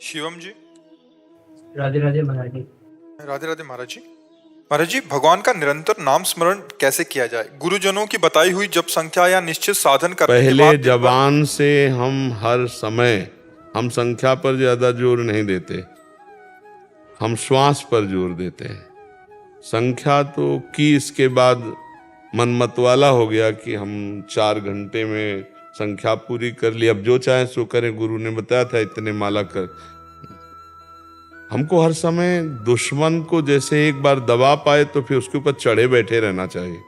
शिवम जी। राधे राधे महाराज जी। राधे राधे महाराज जी। महाराज जी, भगवान का निरंतर नाम स्मरण कैसे किया जाए? गुरुजनों की बताई हुई जप संख्या या निश्चित साधन करने के पहले बाद दिन भर- जबान से हम हर समय हम संख्या पर ज्यादा जोर नहीं देते, हम श्वास पर जोर देते हैं। संख्या तो की इसके बाद मन मतवाला हो गया कि हम 4 घंटे में संख्या पूरी कर ली, अब जो चाहे सो करें। गुरु ने बताया था इतने माला कर। हमको हर समय दुश्मन को जैसे एक बार दबा पाए तो फिर उसके ऊपर चढ़े बैठे रहना चाहिए।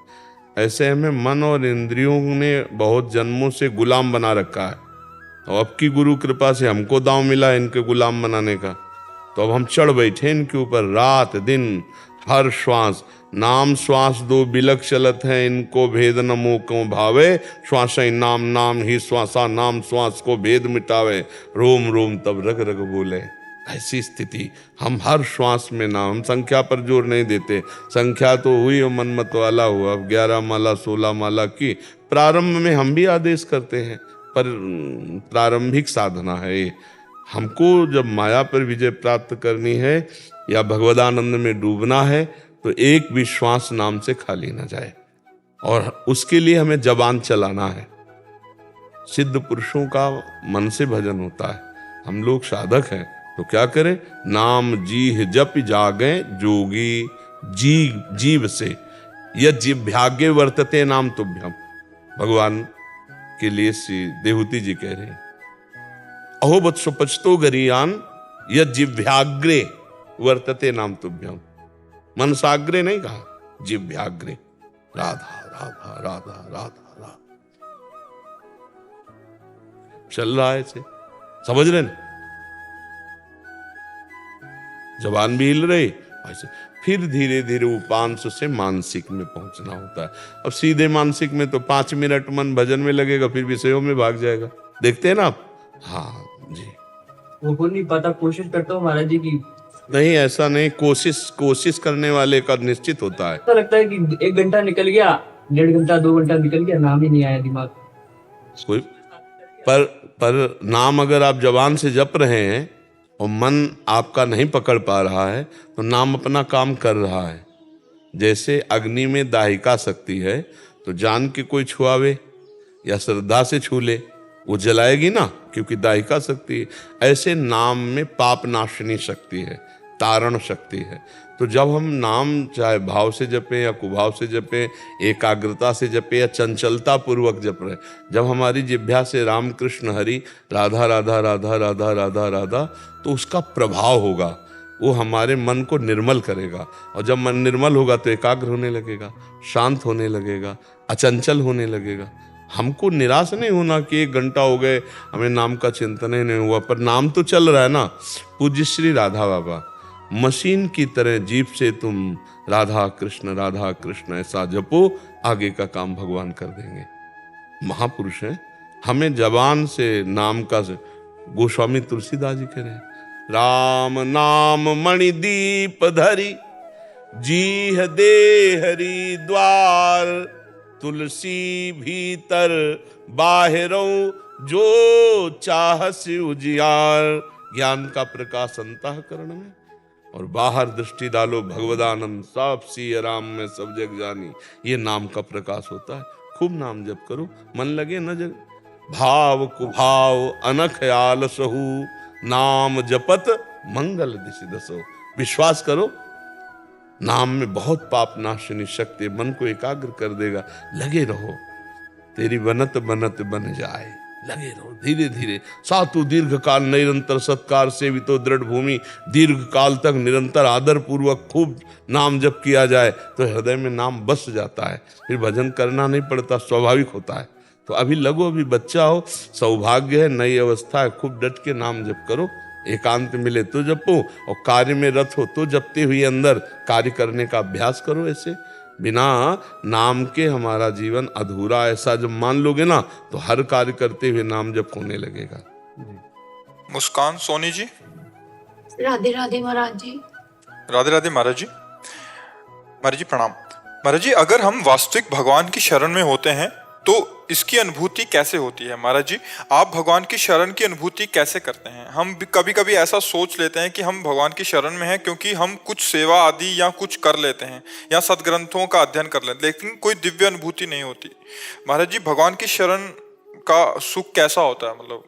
ऐसे हमें मन और इंद्रियों ने बहुत जन्मों से गुलाम बना रखा है, और अब की गुरु कृपा से हमको दांव मिला है इनके गुलाम बनाने का। तो अब हम चढ़ बैठे इनके ऊपर, रात दिन हर श्वास। नाम श्वास दो बिलक चलत है, इनको भेद न मोह को भावे। श्वास ही नाम, नाम ही श्वासा, नाम श्वास को भेद मिटावे। रोम रोम तब रग रग बोले। ऐसी स्थिति, हम हर श्वास में नाम, हम संख्या पर जोर नहीं देते। संख्या तो हुई और मन मत वाला हुआ। अब 11 माला 16 माला की प्रारंभ में हम भी आदेश करते हैं, पर प्रारंभिक साधना है ये। हमको जब माया पर विजय प्राप्त करनी है या भगवदानंद में डूबना है तो एक भी श्वास नाम से खाली ना जाए, और उसके लिए हमें जबान चलाना है। सिद्ध पुरुषों का मन से भजन होता है, हम लोग साधक हैं तो क्या करें? नाम जीह जप जागे जोगी जीव से, यह जिह्वाग्रे वर्तते नाम तुभ्यम। भगवान के लिए श्री देहूती जी कह रहे हैं, अहो बत्सो पचतो गरियान यह जिह्वाग्रे वर्तते नाम तुभ्यम। मनसाग्रे नहीं कहा, जिह्वाग्रे। राधा राधा राधा राधा राधा चल रहा है ऐसे, समझ रहे ना? जबान भी हिल रही ऐसे, फिर धीरे धीरे उपांश से मानसिक में पहुंचना होता है। अब सीधे मानसिक में तो 5 मिनट मन भजन में लगेगा, फिर विषयों में भाग जाएगा। देखते हैं ना आप? हाँ जी। वो को नहीं पता, कोशिश करता हूँ महाराज जी की। नहीं, ऐसा नहीं, कोशिश करने वाले का निश्चित होता है। ऐसा लगता है कि 1 घंटा निकल गया, 1.5 घंटा 2 घंटा निकल गया, नाम ही नहीं आया दिमाग। कोई पर नाम अगर आप जबान से जप रहे हैं और मन आपका नहीं पकड़ पा रहा है तो नाम अपना काम कर रहा है। जैसे अग्नि में दाहिका शक्ति है, तो जान के कोई छुआवे या श्रद्धा से छू ले, वो जलाएगी ना, क्योंकि दाहिका शक्ति है। ऐसे नाम में पाप नाशनी शक्ति है, तारण शक्ति है। तो जब हम नाम चाहे भाव से जपें या कुभाव से जपें, एकाग्रता से जपें या चंचलता पूर्वक जप रहे, जब हमारी जिह्वा से राम कृष्ण हरि, राधा राधा राधा राधा राधा राधा, तो उसका प्रभाव होगा, वो हमारे मन को निर्मल करेगा। और जब मन निर्मल होगा तो एकाग्र होने लगेगा, शांत होने लगेगा, अचंचल होने लगेगा। हमको निराश नहीं होना कि 1 घंटा हो गए हमें नाम का चिंतन ही नहीं हुआ, पर नाम तो चल रहा है ना। पूज्य श्री राधा बाबा मशीन की तरह जीभ से तुम राधा कृष्ण ऐसा जपो, आगे का काम भगवान कर देंगे। महापुरुष हैं, हमें जबान से नाम का गोस्वामी तुलसीदास जी कह रहे हैं, राम नाम मणिदीप धरी जीह दे हरि द्वार। तुलसी भीतर बाहरों जो चाहस उजियार। ज्ञान का प्रकाश अंतःकरण में और बाहर दृष्टि डालो भगवदानंद, सब सिय राम में सब जग जानी। ये नाम का प्रकाश होता है। खूब नाम जप करो, मन लगे न जग। भाव कुभाव अनख आल सहु, नाम जपत मंगल दिशि दसो। विश्वास करो, नाम में बहुत पाप नाशनी शक्ति, मन को एकाग्र कर देगा। लगे रहो, तेरी बनत बनत बन जाए। लगे रहो धीरे धीरे। सातु दीर्घ काल निरंतर सत्कार सेवितो दृढ़ भूमि। दीर्घ काल तक निरंतर आदर पूर्वक खूब नाम जप किया जाए तो हृदय में नाम बस जाता है, फिर भजन करना नहीं पड़ता, स्वाभाविक होता है। तो अभी लगो, अभी बच्चा हो, सौभाग्य है, नई अवस्था है, खूब डट के नाम जप करो। एकांत मिले तो जपो, और कार्य में रत हो तो जपते हुए अंदर कार्य करने का अभ्यास करो। ऐसे बिना नाम के हमारा जीवन अधूरा, ऐसा जब मान लोगे ना तो हर कार्य करते हुए नाम जप होने लगेगा। मुस्कान सोनी जी। राधे राधे महाराज जी। राधे राधे महाराज जी। महाराज जी प्रणाम। महाराज जी, अगर हम वास्तविक भगवान की शरण में होते हैं तो इसकी अनुभूति कैसे होती है? महाराज जी, आप भगवान की शरण की अनुभूति कैसे करते हैं? हम कभी कभी ऐसा सोच लेते हैं कि हम भगवान की शरण में हैं क्योंकि हम कुछ सेवा आदि या कुछ कर लेते हैं या सदग्रंथों का अध्ययन कर लेते हैं, लेकिन कोई दिव्य अनुभूति नहीं होती। महाराज जी, भगवान की शरण का सुख कैसा होता है? मतलब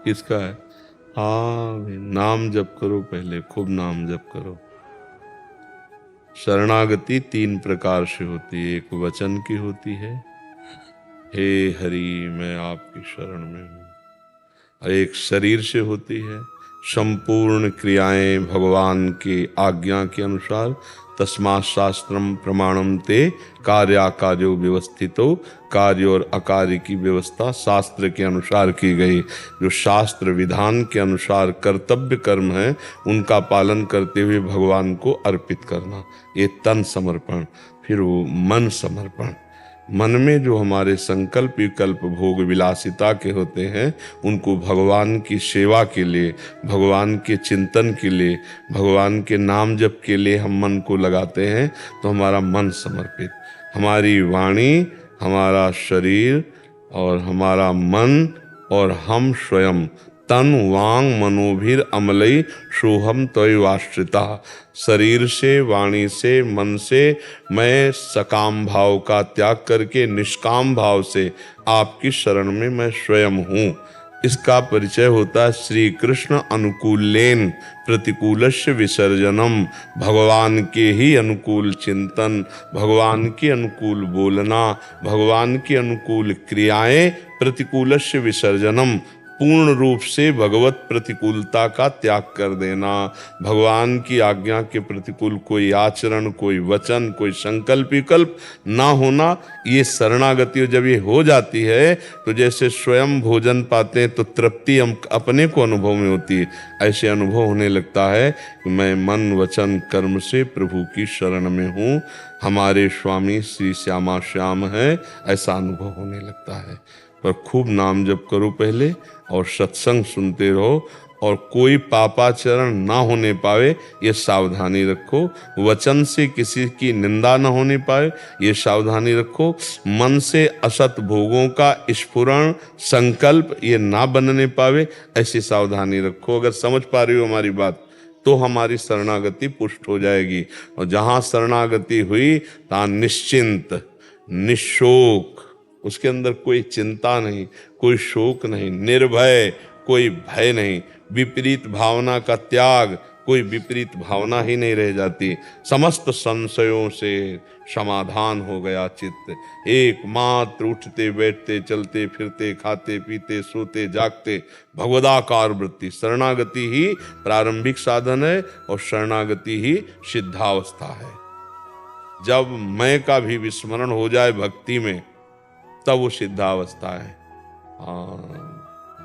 किसका है? हाँ, नाम जप करो, पहले खूब नाम जप करो। शरणागति 3 प्रकार से होती है। एक वचन की होती है, हे हरि मैं आपकी शरण में हूँ, और एक शरीर से होती है, संपूर्ण क्रियाएं भगवान की आज्ञा के अनुसार, तस्मात् शास्त्रम प्रमाणम ते कार्याकार्यो व्यवस्थितो, कार्य और अकार्य की व्यवस्था शास्त्र के अनुसार की गई। जो शास्त्र विधान के अनुसार कर्तव्य कर्म है उनका पालन करते हुए भगवान को अर्पित करना, ये तन समर्पण। फिर वो मन समर्पण, मन में जो हमारे संकल्प विकल्प भोग विलासिता के होते हैं उनको भगवान की सेवा के लिए, भगवान के चिंतन के लिए, भगवान के नाम जप के लिए हम मन को लगाते हैं तो हमारा मन समर्पित, हमारी वाणी, हमारा शरीर और हमारा मन और हम स्वयं तन वांग मनोभिर अमलई सोहम त्वयिवाश्रिता। शरीर से, वाणी से, मन से मैं सकाम भाव का त्याग करके निष्काम भाव से आपकी शरण में मैं स्वयं हूँ। इसका परिचय होता है श्री कृष्ण अनुकूलेन प्रतिकूलस्य विसर्जनम। भगवान के ही अनुकूल चिंतन, भगवान के अनुकूल बोलना, भगवान के अनुकूल क्रियाएं, प्रतिकूलस्य विसर्जनम, पूर्ण रूप से भगवत प्रतिकूलता का त्याग कर देना। भगवान की आज्ञा के प्रतिकूल कोई आचरण, कोई वचन, कोई संकल्प विकल्प ना होना, ये शरणागति जब ये हो जाती है तो जैसे स्वयं भोजन पाते हैं तो तृप्ति हम अपने को अनुभव में होती है, ऐसे अनुभव होने लगता है कि मैं मन वचन कर्म से प्रभु की शरण में हूँ, हमारे स्वामी श्री श्यामा श्याम है, ऐसा अनुभव होने लगता है। पर खूब नाम जप करो पहले और सत्संग सुनते रहो, और कोई पापाचरण ना होने पावे ये सावधानी रखो। वचन से किसी की निंदा ना होने पाए ये सावधानी रखो। मन से असत भोगों का स्फुरण संकल्प ये ना बनने पावे, ऐसी सावधानी रखो। अगर समझ पा रही हो हमारी बात तो हमारी शरणागति पुष्ट हो जाएगी। और जहाँ शरणागति हुई तहाँ निश्चिंत, निशोक, उसके अंदर कोई चिंता नहीं, कोई शोक नहीं, निर्भय, कोई भय नहीं, विपरीत भावना का त्याग, कोई विपरीत भावना ही नहीं रह जाती। समस्त संशयों से समाधान हो गया चित्त। एकमात्र उठते बैठते चलते फिरते खाते पीते सोते जागते भगवदाकार वृत्ति। शरणागति ही प्रारंभिक साधन है और शरणागति ही सिद्धावस्था है। जब मैं का भी विस्मरण हो जाए भक्ति में तब वो सिद्धावस्था है।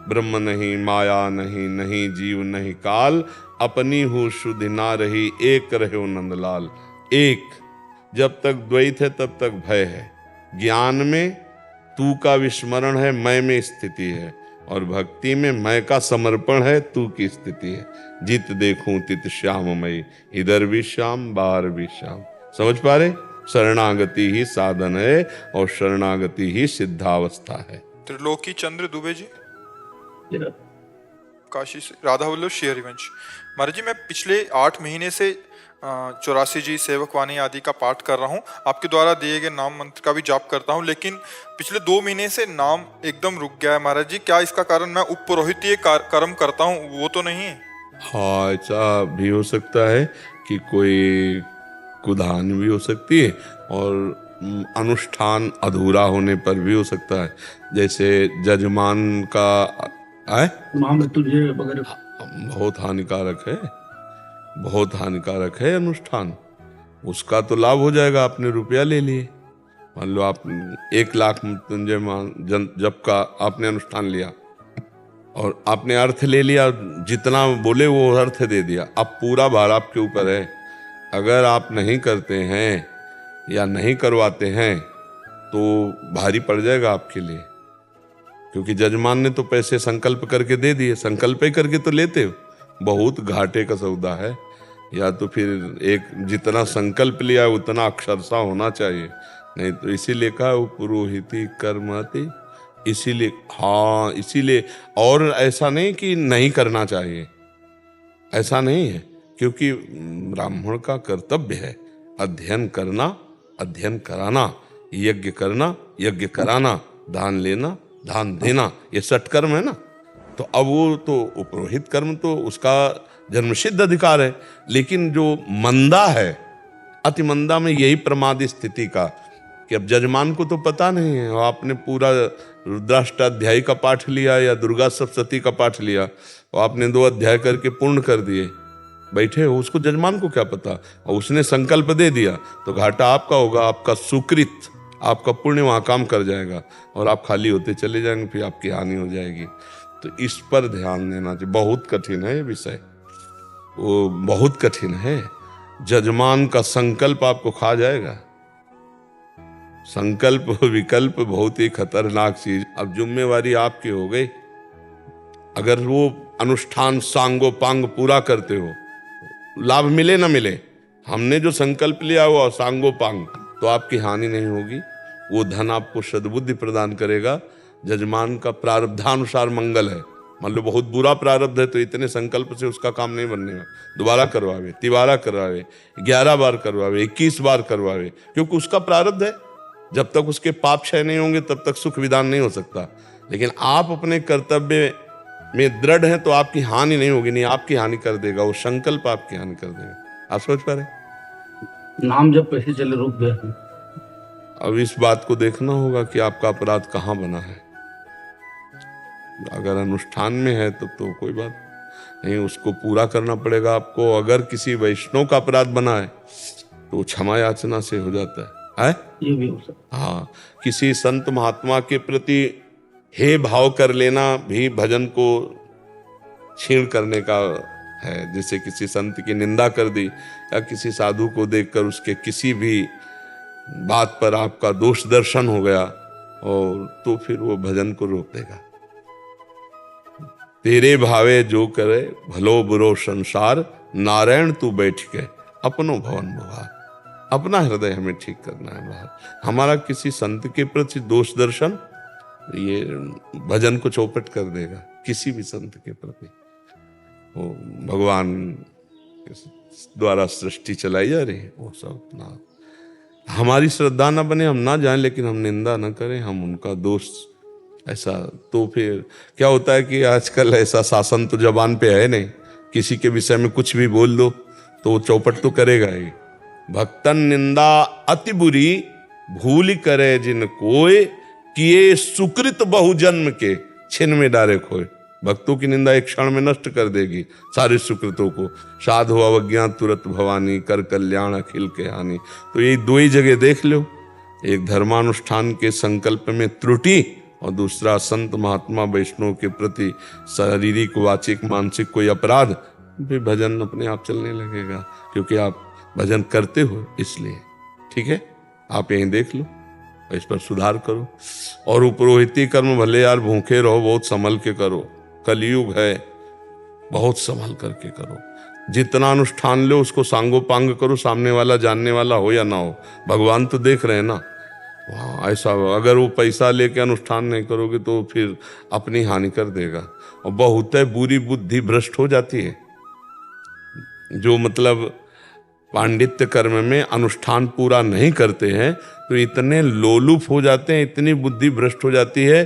ब्रह्म नहीं, माया नहीं, नहीं जीव नहीं काल, अपनी हूँ शुद्धि ना रही, एक रहो नंदलाल। एक, जब तक द्वैत है तब तक भय है। ज्ञान में तू का विस्मरण है, मैं में स्थिति है, और भक्ति में मैं का समर्पण है, तू की स्थिति है। जित देखूं तित श्याममयी, इधर भी श्याम बाहर भी श्याम। समझ पा रहे? शरणागति ही साधन है और शरणागति ही सिद्धावस्था है। त्रिलोकी चंद्र दुबे जी काशी से, राधा वल्लभ श्री हरिवंश। महाराज जी, मैं पिछले 8 महीने से 84 जी सेवक वाणी आदि का पाठ कर रहा हूँ, आपके द्वारा दिए गए नाम मंत्र का भी जाप करता हूँ, लेकिन पिछले 2 महीने से नाम एकदम रुक गया है। महाराज जी, क्या इसका कारण मैं उपरोहितीय कर्म करता हूँ वो तो नहीं है? हाँ, ऐसा भी हो सकता है कि कोई कुधान भी हो सकती है और अनुष्ठान अधूरा होने पर भी हो सकता है। जैसे जजमान का महामृत्युंजय वगैरह बहुत हानिकारक है, बहुत हानिकारक है अनुष्ठान। उसका तो लाभ हो जाएगा, आपने रुपया ले लिए। मान लो आप 1 लाख मृत्युंजय जप का आपने अनुष्ठान लिया और आपने अर्थ ले लिया, जितना बोले वो अर्थ दे दिया। अब पूरा भार आपके ऊपर है। अगर आप नहीं करते हैं या नहीं करवाते हैं तो भारी पड़ जाएगा आपके लिए, क्योंकि जजमान ने तो पैसे संकल्प करके दे दिए। संकल्प ही करके तो लेते हो, बहुत घाटे का सौदा है। या तो फिर एक जितना संकल्प लिया उतना अक्षरशः होना चाहिए, नहीं तो इसीलिए कहा पुरोहिती कर्माति, इसीलिए हाँ, इसीलिए। और ऐसा नहीं कि नहीं करना चाहिए, ऐसा नहीं है, क्योंकि ब्राह्मण का कर्तव्य है अध्ययन करना, अध्ययन कराना, यज्ञ करना, यज्ञ कराना, दान लेना, दान देना, ये सत्कर्म है ना। तो अब वो तो पुरोहित कर्म तो उसका जन्मसिद्ध अधिकार है। लेकिन जो मंदा है, अति मंदा में यही प्रमाद स्थिति का, कि अब जजमान को तो पता नहीं है, और आपने पूरा रुद्राष्टाध्यायी का पाठ लिया या दुर्गा सप्तशती का पाठ लिया, और आपने 2 अध्याय करके पूर्ण कर दिए, बैठे हो, उसको जजमान को क्या पता, और उसने संकल्प दे दिया तो घाटा आपका होगा, आपका सुकृत, आपका पुण्य वहाँ काम कर जाएगा, और आप खाली होते चले जाएंगे, फिर आपकी हानि हो जाएगी। तो इस पर ध्यान देना चाहिए। बहुत कठिन है ये विषय, वो बहुत कठिन है। जजमान का संकल्प आपको खा जाएगा। संकल्प विकल्प बहुत ही खतरनाक चीज। अब जिम्मेवारी आपकी हो गई, अगर वो अनुष्ठान सांगो पांग पूरा करते हो, लाभ मिले ना मिले, हमने जो संकल्प लिया वो सांगो पांग, तो आपकी हानि नहीं होगी। वो धन आपको सद्बुद्धि प्रदान करेगा। जजमान का प्रारब्धानुसार मंगल है। मान लो बहुत बुरा प्रारब्ध है तो इतने संकल्प से उसका काम नहीं बनने का, दोबारा करवावे, तिबारा करवावे, 11 बार करवावे, 21 बार करवावे, क्योंकि उसका प्रारब्ध है। जब तक उसके पाप क्षय नहीं होंगे तब तक सुख विधान नहीं हो सकता। लेकिन आप अपने कर्तव्य में दृढ़ हैं तो आपकी हानि नहीं होगी, नहीं आपकी हानि कर देगा वो संकल्प, आपकी हानि कर देगा। आप सोच पा रहे? नाम जब पैसे चले रुक गए। अब इस बात को देखना होगा कि आपका अपराध कहाँ बना है। अगर अनुष्ठान में है तो कोई बात नहीं, उसको पूरा करना पड़ेगा आपको। अगर किसी वैष्णव का अपराध बना है तो क्षमा याचना से हो जाता है? ये भी हो सकता। हाँ, किसी संत महात्मा के प्रति हे भाव कर लेना भी भजन को छीण करने का है। जैसे किसी संत की निंदा कर दी, या किसी साधु को देखकर उसके किसी भी बात पर आपका दोष दर्शन हो गया, और तो फिर वो भजन को रोक देगा। तेरे भावे जो करे भलो बुरो संसार, नारायण तू बैठ के अपनो भवन बुहार। अपना हृदय हमें ठीक करना है बाहर। हमारा किसी संत के प्रति दोष दर्शन ये भजन को चौपट कर देगा। किसी भी संत के प्रति, वो भगवान द्वारा सृष्टि चलाई जा रही है, वो सब ना, हमारी श्रद्धा ना बने, हम ना जाएं, लेकिन हम निंदा ना करें, हम उनका दोष ऐसा। तो फिर क्या होता है कि आजकल ऐसा शासन तो जबान पे है नहीं, किसी के विषय में कुछ भी बोल दो तो वो चौपट तो करेगा ही। भक्तन निंदा अति बुरी, भूल करे जिन कोय, किए सुकृत बहु जन्म के, छिन में डारे खोए। भक्तों की निंदा एक क्षण में नष्ट कर देगी सारे सुकृतों को। साधु अवज्ञा तुरंत भवानी, कर कल्याण अखिल के हानि। तो ये 2 ही जगह देख लो, एक धर्मानुष्ठान के संकल्प में त्रुटि, और दूसरा संत महात्मा वैष्णव के प्रति शारीरिक वाचिक मानसिक कोई अपराध, फिर भजन अपने आप चलने लगेगा, क्योंकि आप भजन करते हो इसलिए। ठीक है, आप यहीं देख लो, इस पर सुधार करो। और पुरोहिती कर्म भले यार भूखे रहो, बहुत संभल के करो, कलयुग है, बहुत संभल करके करो। जितना अनुष्ठान लो उसको सांगो पांग करो, सामने वाला जानने वाला हो या ना हो, भगवान तो देख रहे हैं ना। वहाँ ऐसा अगर वो पैसा लेके अनुष्ठान नहीं करोगे तो फिर अपनी हानि कर देगा। और बहुत है बुरी बुद्धि भ्रष्ट हो जाती है, जो मतलब पांडित्य कर्म में अनुष्ठान पूरा नहीं करते हैं तो इतने लोलुप हो जाते हैं, इतनी बुद्धि भ्रष्ट हो जाती है।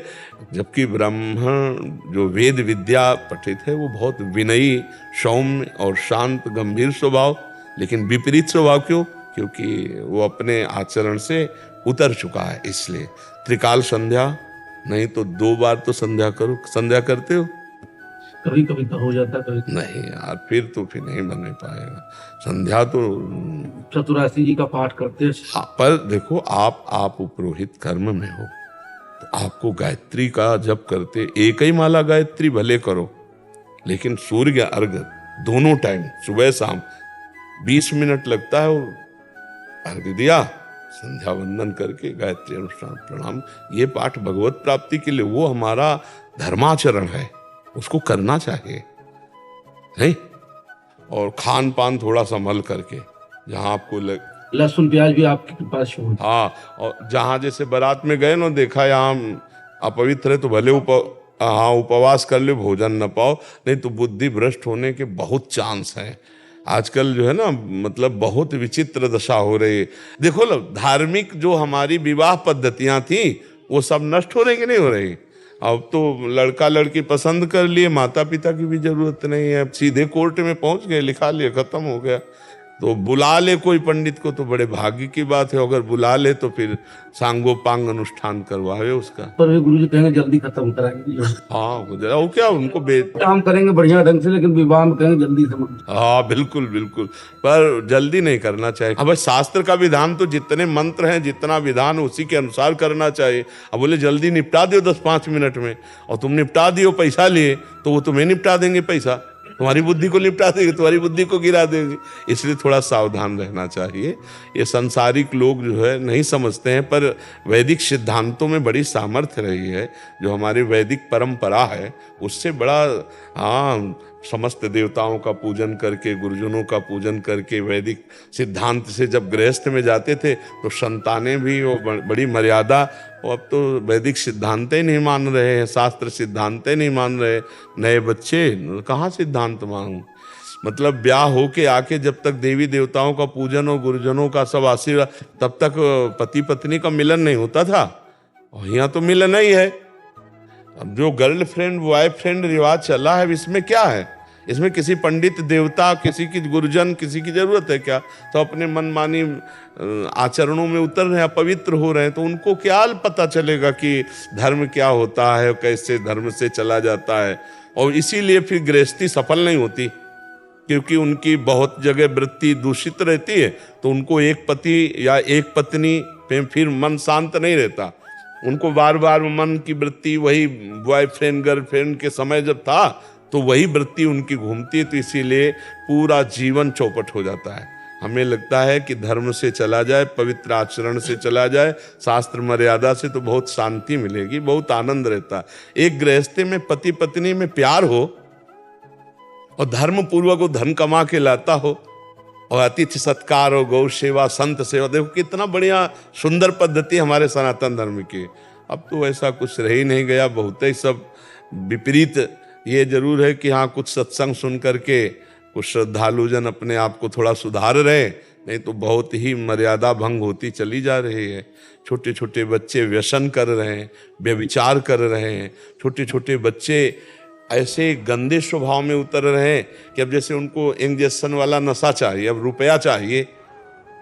जबकि ब्राह्मण जो वेद विद्या पठित है वो बहुत विनयी, सौम्य और शांत गंभीर स्वभाव, लेकिन विपरीत स्वभाव क्यों? क्योंकि वो अपने आचरण से उतर चुका है। इसलिए त्रिकाल संध्या नहीं तो 2 बार तो संध्या करो। संध्या करते हो? कभी कभी तो हो जाता, कभी नहीं यार, फिर नहीं बन पाएगा। संध्या तो चतुरासी जी का पाठ करते हैं। पर देखो, आप पुरोहित कर्म में हो तो आपको गायत्री का जप करते, एक ही माला गायत्री भले करो, लेकिन सूर्य अर्घ दोनों टाइम सुबह शाम 20 मिनट लगता है, और अर्घ दिया, संध्या वंदन करके गायत्री अनुष्ठान प्रणाम, ये पाठ भगवत प्राप्ति के लिए, वो हमारा धर्माचरण है, उसको करना चाहिए नहीं। और खान पान थोड़ा संभल करके, जहाँ आपको लहसुन प्याज भी आपकी कृपा से होता हाँ, और जहाँ जैसे बारात में गए ना, देखा यहाँ अपवित्र है तो भले हाँ उपवास कर ले, भोजन न पाओ, नहीं तो बुद्धि भ्रष्ट होने के बहुत चांस हैं। आजकल जो है ना, मतलब बहुत विचित्र दशा हो रही है। देखो ना, धार्मिक जो हमारी विवाह पद्धतियां थी वो सब नष्ट हो रही कि नहीं हो रही। अब तो लड़का लड़की पसंद कर लिए, माता पिता की भी जरूरत नहीं है, अब सीधे कोर्ट में पहुंच गए, लिखा लिए, खत्म हो गया। तो बुला ले कोई पंडित को तो बड़े भाग्य की बात है, अगर बुला ले तो फिर सांगोपांग अनुष्ठान करवावे उसका। पर वे गुरु जी कहेंगे जल्दी खत्म कराएंगे, हाँ वो क्या उनको काम करेंगे बढ़िया ढंग से, लेकिन विवाह में कहेंगे जल्दी से। हाँ बिल्कुल बिल्कुल, पर जल्दी नहीं करना चाहिए। अब शास्त्र का विधान तो जितने मंत्र हैं, जितना विधान उसी के अनुसार करना चाहिए। अब बोले जल्दी निपटा दो 10-5 मिनट में, और तुम निपटा दियो पैसा लिए, तो वो तुम्हें निपटा देंगे, पैसा तुम्हारी बुद्धि को निपटा देंगे, तुम्हारी बुद्धि को गिरा देंगे। इसलिए थोड़ा सावधान रहना चाहिए। ये सांसारिक लोग जो है नहीं समझते हैं, पर वैदिक सिद्धांतों में बड़ी सामर्थ्य रही है। जो हमारी वैदिक परंपरा है उससे बड़ा, हाँ, समस्त देवताओं का पूजन करके, गुरुजनों का पूजन करके, वैदिक सिद्धांत से जब गृहस्थ में जाते थे तो संतानें भी वो बड़ी मर्यादा। और अब तो वैदिक सिद्धांत ही नहीं मान रहे हैं, शास्त्र सिद्धांत ही नहीं मान रहे नए बच्चे, कहाँ सिद्धांत मानूं। मतलब ब्याह होके आके जब तक देवी देवताओं का पूजन और गुरुजनों का सब आशीर्वाद, तब तक पति पत्नी का मिलन नहीं होता था, और यहाँ तो मिलन ही है। अब जो गर्लफ्रेंड बॉयफ्रेंड रिवाज चला है, इसमें क्या है? इसमें किसी पंडित देवता, किसी की गुरुजन, किसी की जरूरत है क्या? तो अपने मनमानी आचरणों में उतर रहे हैं, अपवित्र हो रहे हैं, तो उनको क्या पता चलेगा कि धर्म क्या होता है, कैसे धर्म से चला जाता है। और इसीलिए फिर गृहस्थी सफल नहीं होती, क्योंकि उनकी बहुत जगह वृत्ति दूषित रहती है। तो उनको एक पति या एक पत्नी पे फिर मन शांत नहीं रहता, उनको बार बार मन की वृत्ति वही बॉयफ्रेंड गर्लफ्रेंड के समय जब था तो वही वृत्ति उनकी घूमती है। तो इसीलिए पूरा जीवन चौपट हो जाता है। हमें लगता है कि धर्म से चला जाए, पवित्र आचरण से चला जाए, शास्त्र मर्यादा से, तो बहुत शांति मिलेगी, बहुत आनंद रहता है। एक गृहस्थी में पति पत्नी में प्यार हो और धर्म पूर्वक वो धन कमा के लाता हो, और अतिथि सत्कार हो, गौ सेवा, संत सेवा, देखो कितना बढ़िया सुंदर पद्धति हमारे सनातन धर्म की। अब तो ऐसा कुछ रह ही नहीं गया, बहुत ही सब विपरीत। ये जरूर है कि हाँ, कुछ सत्संग सुन करके कुछ श्रद्धालुजन अपने आप को थोड़ा सुधार रहे, नहीं तो बहुत ही मर्यादा भंग होती चली जा रही है। छोटे छोटे बच्चे व्यसन कर रहे हैं, व्यभिचार कर रहे हैं, छोटे छोटे बच्चे ऐसे गंदे स्वभाव में उतर रहे हैं कि अब जैसे उनको इंजेक्शन वाला नशा चाहिए, अब रुपया चाहिए,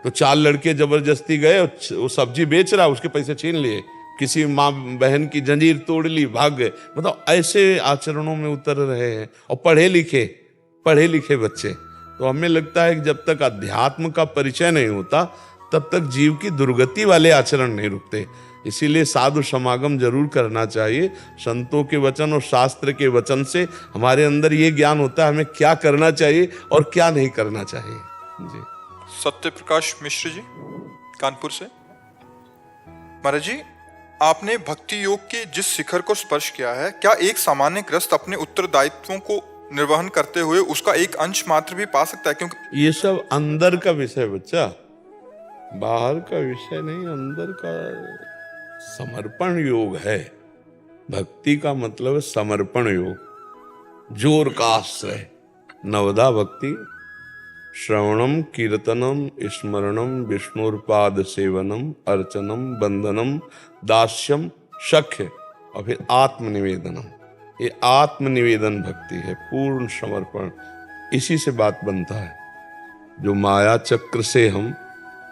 तो 4 लड़के जबरदस्ती गए, वो सब्जी बेच रहा, उसके पैसे छीन लिए, किसी माँ बहन की जंजीर तोड़ ली, भाग गए। मतलब ऐसे आचरणों में उतर रहे हैं, और पढ़े लिखे बच्चे। तो हमें लगता है कि जब तक अध्यात्म का परिचय नहीं होता तब तक जीव की दुर्गति वाले आचरण नहीं रुकते। इसीलिए साधु समागम जरूर करना चाहिए। संतों के वचन और शास्त्र के वचन से हमारे अंदर ये ज्ञान होता है हमें क्या करना चाहिए और क्या नहीं करना चाहिए। जी। सत्य प्रकाश मिश्र जी, कानपुर से। महाराज जी, आपने भक्ति योग के जिस शिखर को स्पर्श किया है, क्या एक सामान्य गृहस्थ अपने उत्तरदायित्वों को निर्वहन करते हुए उसका एक अंश मात्र भी पा सकता है? क्योंकि ये सब अंदर का विषय बच्चा, बाहर का विषय नहीं, अंदर का समर्पण योग है। भक्ति का मतलब समर्पण योग, जोर का आश्रय। नवधा भक्ति श्रवणम कीर्तनम स्मरणम विष्णुर्पाद सेवनम अर्चनम बंदनम दास्यम शख्य, और फिर आत्मनिवेदनम। ये आत्मनिवेदन भक्ति है, पूर्ण समर्पण। इसी से बात बनता है। जो माया चक्र से हम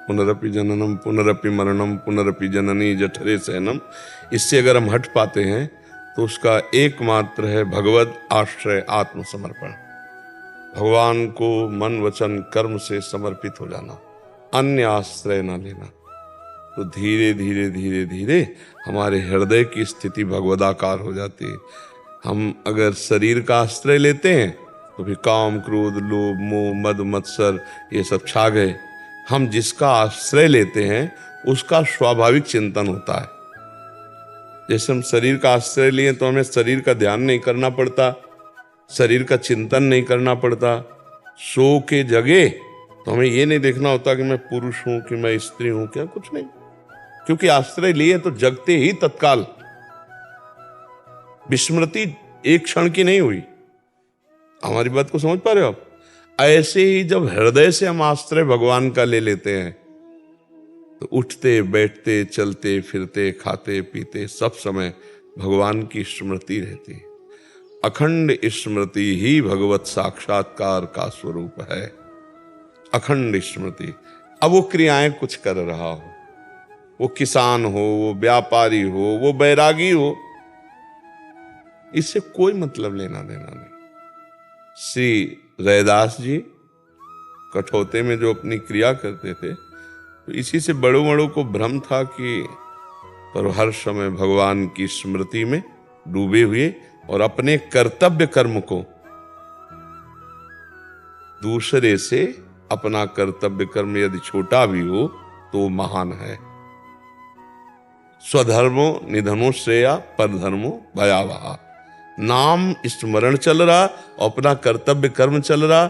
पुनरपि जननम पुनरपि मरणम पुनरपि जननी जठरे सहनम, इससे अगर हम हट पाते हैं तो उसका एकमात्र है भगवत आश्रय, आत्मसमर्पण। भगवान को मन वचन कर्म से समर्पित हो जाना, अन्य आश्रय ना लेना। तो धीरे धीरे धीरे धीरे हमारे हृदय की स्थिति भगवदाकार हो जाती है। हम अगर शरीर का आश्रय लेते हैं तो फिर काम क्रोध लोभ मोह मद मत्सर ये सब छा गए। हम जिसका आश्रय लेते हैं उसका स्वाभाविक चिंतन होता है। जैसे हम शरीर का आश्रय लिए तो हमें शरीर का ध्यान नहीं करना पड़ता, शरीर का चिंतन नहीं करना पड़ता। सो के जगे तो हमें ये नहीं देखना होता कि मैं पुरुष हूं कि मैं स्त्री हूं, क्या कुछ नहीं, क्योंकि आश्रय लिए तो जगते ही तत्काल। विस्मृति एक क्षण की नहीं हुई। हमारी बात को समझ पा रहे हो आप? ऐसे ही जब हृदय से हम आश्रय भगवान का ले लेते हैं तो उठते बैठते चलते फिरते खाते पीते सब समय भगवान की स्मृति रहती है। अखंड स्मृति ही भगवत साक्षात्कार का स्वरूप है। अखंड स्मृति। अब वो क्रियाएं कुछ कर रहा हो, वो किसान हो, वो व्यापारी हो, वो बैरागी हो, इससे कोई मतलब लेना देना नहीं। श्री रैदास जी कठौते में जो अपनी क्रिया करते थे, तो इसी से बड़ों बड़ों को भ्रम था कि पर हर समय भगवान की स्मृति में डूबे हुए और अपने कर्तव्य कर्म को दूसरे से, अपना कर्तव्य कर्म यदि छोटा भी हो तो महान है। स्वधर्मो निधनो श्रेया परधर्मो भयावहा। नाम स्मरण चल रहा और अपना कर्तव्य कर्म चल रहा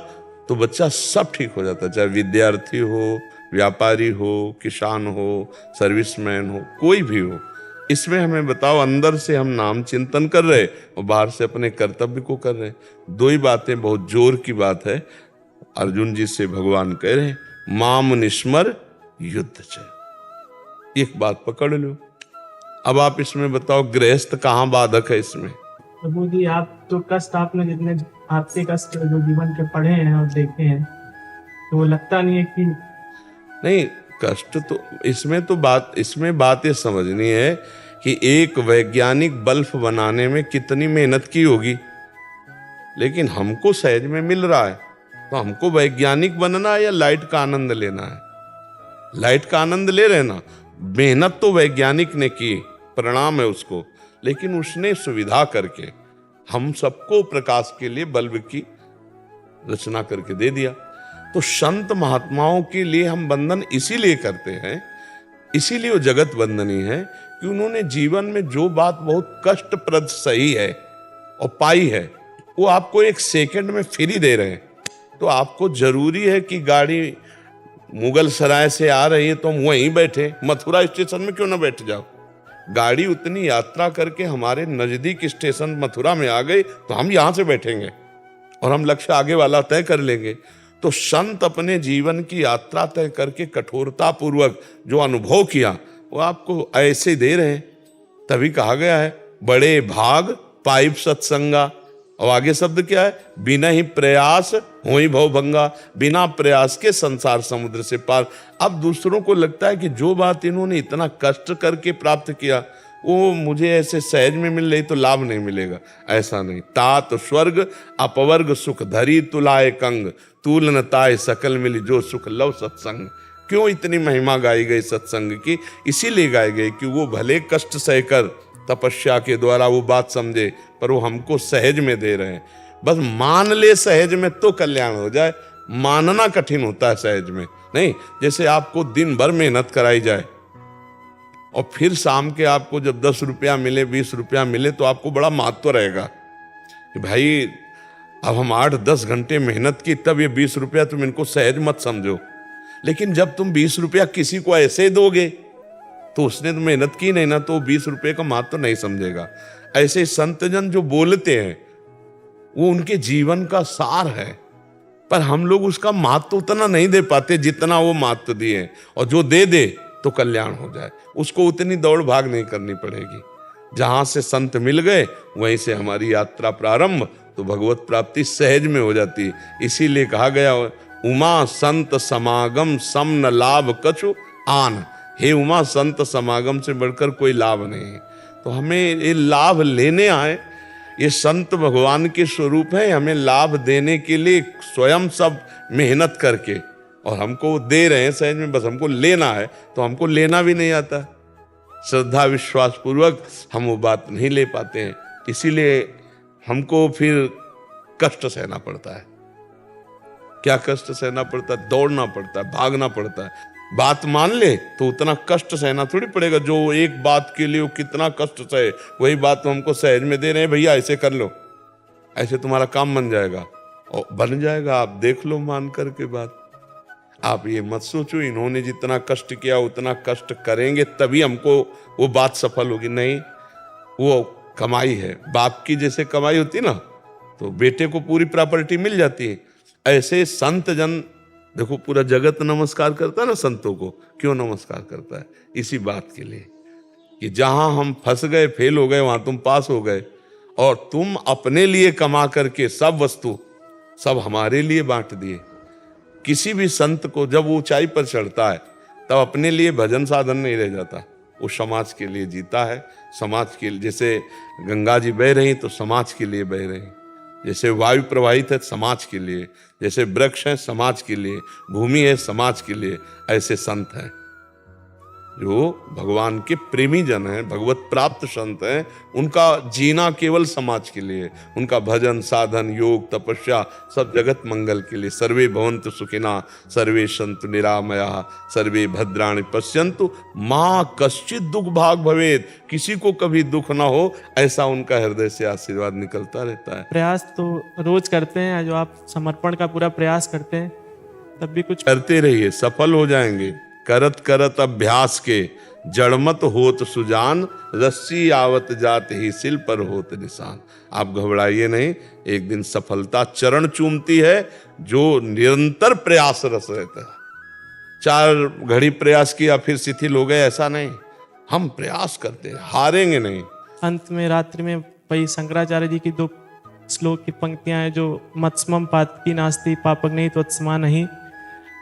तो बच्चा सब ठीक हो जाता, चाहे विद्यार्थी हो, व्यापारी हो, किसान हो, सर्विसमैन हो, कोई भी हो। इसमें हमें बताओ, अंदर से हम नाम चिंतन कर रहे और बाहर से अपने कर्तव्य को कर रहे। दो ही बातें, बहुत जोर की बात है। अर्जुन जी से भगवान कह रहे हैं, माम निस्मर युद्ध च। एक बात पकड़ लो। अब आप इसमें बताओ, गृहस्थ कहाँ बाधक है इसमें? प्रभु जी, आप तो कष्ट, आपने जितने आपसे कष्ट जो जीवन के पढ़े हैं और देखे हैं, तो वो लगता नहीं है कि नहीं, कष्ट तो इसमें बात ये समझनी है कि एक वैज्ञानिक बल्ब बनाने में कितनी मेहनत की होगी, लेकिन हमको सहज में मिल रहा है। तो हमको वैज्ञानिक बनना है या लाइट का आनंद लेना है? लाइट का आनंद ले रहे ना। मेहनत तो वैज्ञानिक ने की, परिणाम है उसको, लेकिन उसने सुविधा करके हम सबको प्रकाश के लिए बल्ब की रचना करके दे दिया। तो संत महात्माओं के लिए हम बंधन इसीलिए करते हैं, इसीलिए वो जगत बंधनी है कि उन्होंने जीवन में जो बात बहुत कष्टप्रद सही है और पाई है, वो आपको एक सेकंड में फ्री दे रहे हैं। तो आपको जरूरी है कि गाड़ी मुगल सराय से आ रही है तो हम वहीं बैठे, मथुरा स्टेशन में क्यों ना बैठ जाओ? गाड़ी उतनी यात्रा करके हमारे नजदीक स्टेशन मथुरा में आ गई तो हम यहां से बैठेंगे और हम लक्ष्य आगे वाला तय कर लेंगे। तो संत अपने जीवन की यात्रा तय करके कठोरता पूर्वक जो अनुभव किया वो आपको ऐसे दे रहे हैं। तभी कहा गया है, बड़े भाग पाइप सत्संगा। और आगे शब्द क्या है? बिना ही प्रयास होई भवभंगा। बिना प्रयास के संसार समुद्र से पार। अब दूसरों को लगता है कि जो बात इन्होंने इतना कष्ट करके प्राप्त किया वो मुझे ऐसे सहज में मिल रही तो लाभ नहीं मिलेगा। ऐसा नहीं। तात स्वर्ग अपवर्ग सुख धरी तुलाए कंग, तूल न ताए सकल मिली जो सुख लव सत्संग। क्यों इतनी महिमा गाई गई सत्संग की? इसीलिए गाई गई कि वो भले कष्ट सहकर तपस्या के द्वारा वो बात समझे, पर वो हमको सहज में दे रहे हैं। बस मान ले सहज में तो कल्याण हो जाए। मानना कठिन होता है सहज में नहीं। जैसे आपको दिन भर मेहनत कराई जाए और फिर शाम के आपको जब 10 रुपया मिले, 20 रुपया मिले, तो आपको बड़ा महत्व रहेगा कि भाई अब हम 8-10 घंटे मेहनत की, तब ये 20 रुपया तुम इनको सहज मत समझो। लेकिन जब तुम 20 रुपया किसी को ऐसे दोगे तो उसने तो मेहनत की नहीं ना, तो 20 रुपये का महत्व नहीं समझेगा। ऐसे संतजन जो बोलते हैं वो उनके जीवन का सार है, पर हम लोग उसका महत्व उतना नहीं दे पाते जितना वो महत्व दिए। और जो दे दे तो कल्याण हो जाए, उसको उतनी दौड़ भाग नहीं करनी पड़ेगी। जहां से संत मिल गए वहीं से हमारी यात्रा प्रारंभ, तो भगवत प्राप्ति सहज में हो जाती है। इसीलिए कहा गया, उमा संत समागम सम न लाभ कछु आन। हे उमा, संत समागम से बढ़कर कोई लाभ नहीं है। तो हमें ये लाभ लेने आए, ये संत भगवान के स्वरूप है। हमें लाभ देने के लिए स्वयं सब मेहनत करके, और हमको दे रहे हैं सहज में, बस हमको लेना है। तो हमको लेना भी नहीं आता, श्रद्धा विश्वास पूर्वक हम वो बात नहीं ले पाते हैं। इसीलिए हमको फिर कष्ट सहना पड़ता है। क्या कष्ट सहना पड़ता है? दौड़ना पड़ता है, भागना पड़ता है। बात मान ले तो उतना कष्ट सहना थोड़ी पड़ेगा। जो एक बात के लिए वो कितना कष्ट सहे, वही बात तो हमको सहज में दे रहे हैं, भैया ऐसे कर लो, ऐसे तुम्हारा काम बन जाएगा। और बन जाएगा, आप देख लो मान करके बात। आप ये मत सोचो इन्होंने जितना कष्ट किया उतना कष्ट करेंगे तभी हमको वो बात सफल होगी। नहीं, वो कमाई है, बाप की जैसे कमाई होती ना तो बेटे को पूरी प्रॉपर्टी मिल जाती है, ऐसे संत जन देखो पूरा जगत नमस्कार करता है ना संतों को। क्यों नमस्कार करता है? इसी बात के लिए कि जहां हम फंस गए, फेल हो गए, वहां तुम पास हो गए और तुम अपने लिए कमा करके सब वस्तु सब हमारे लिए बांट दिए। किसी भी संत को जब वो ऊंचाई पर चढ़ता है तब अपने लिए भजन साधन नहीं रह जाता, वो समाज के लिए जीता है। समाज के लिए, जैसे गंगा जी बह रही तो समाज के लिए बह रही, जैसे वायु प्रवाहित है समाज के लिए, जैसे वृक्ष है समाज के लिए, भूमि है समाज के लिए, ऐसे संत हैं जो भगवान के प्रेमी जन हैं, भगवत प्राप्त संत हैं। उनका जीना केवल समाज के लिए, उनका भजन साधन योग तपस्या सब जगत मंगल के लिए। सर्वे भवन्तु सुखिना सर्वे सन्तु निरामया सर्वे भद्राणि पश्यन्तु माँ कश्चित दुख भाग भवेद। किसी को कभी दुख ना हो, ऐसा उनका हृदय से आशीर्वाद निकलता रहता है। प्रयास तो रोज करते हैं, जो आप समर्पण का पूरा प्रयास करते हैं तब भी कुछ करते रहिए, सफल हो जाएंगे। करत करत अभ्यास के जड़मत होत सुजान, रस्सी आवत जात ही सिल पर होत निशान। आप घबराइए नहीं, एक दिन सफलता चरण चूमती है जो निरंतर प्रयास रस रहता है। 4 घड़ी प्रयास किया फिर शिथिल हो गए, ऐसा नहीं। हम प्रयास करते हैं, हारेंगे नहीं। अंत में रात्रि में वही शंकराचार्य जी की 2 श्लोक की पंक्तियां हैं जो मत्स्मम पातकी नास्ति पापग्नि त्वत्समा नहीं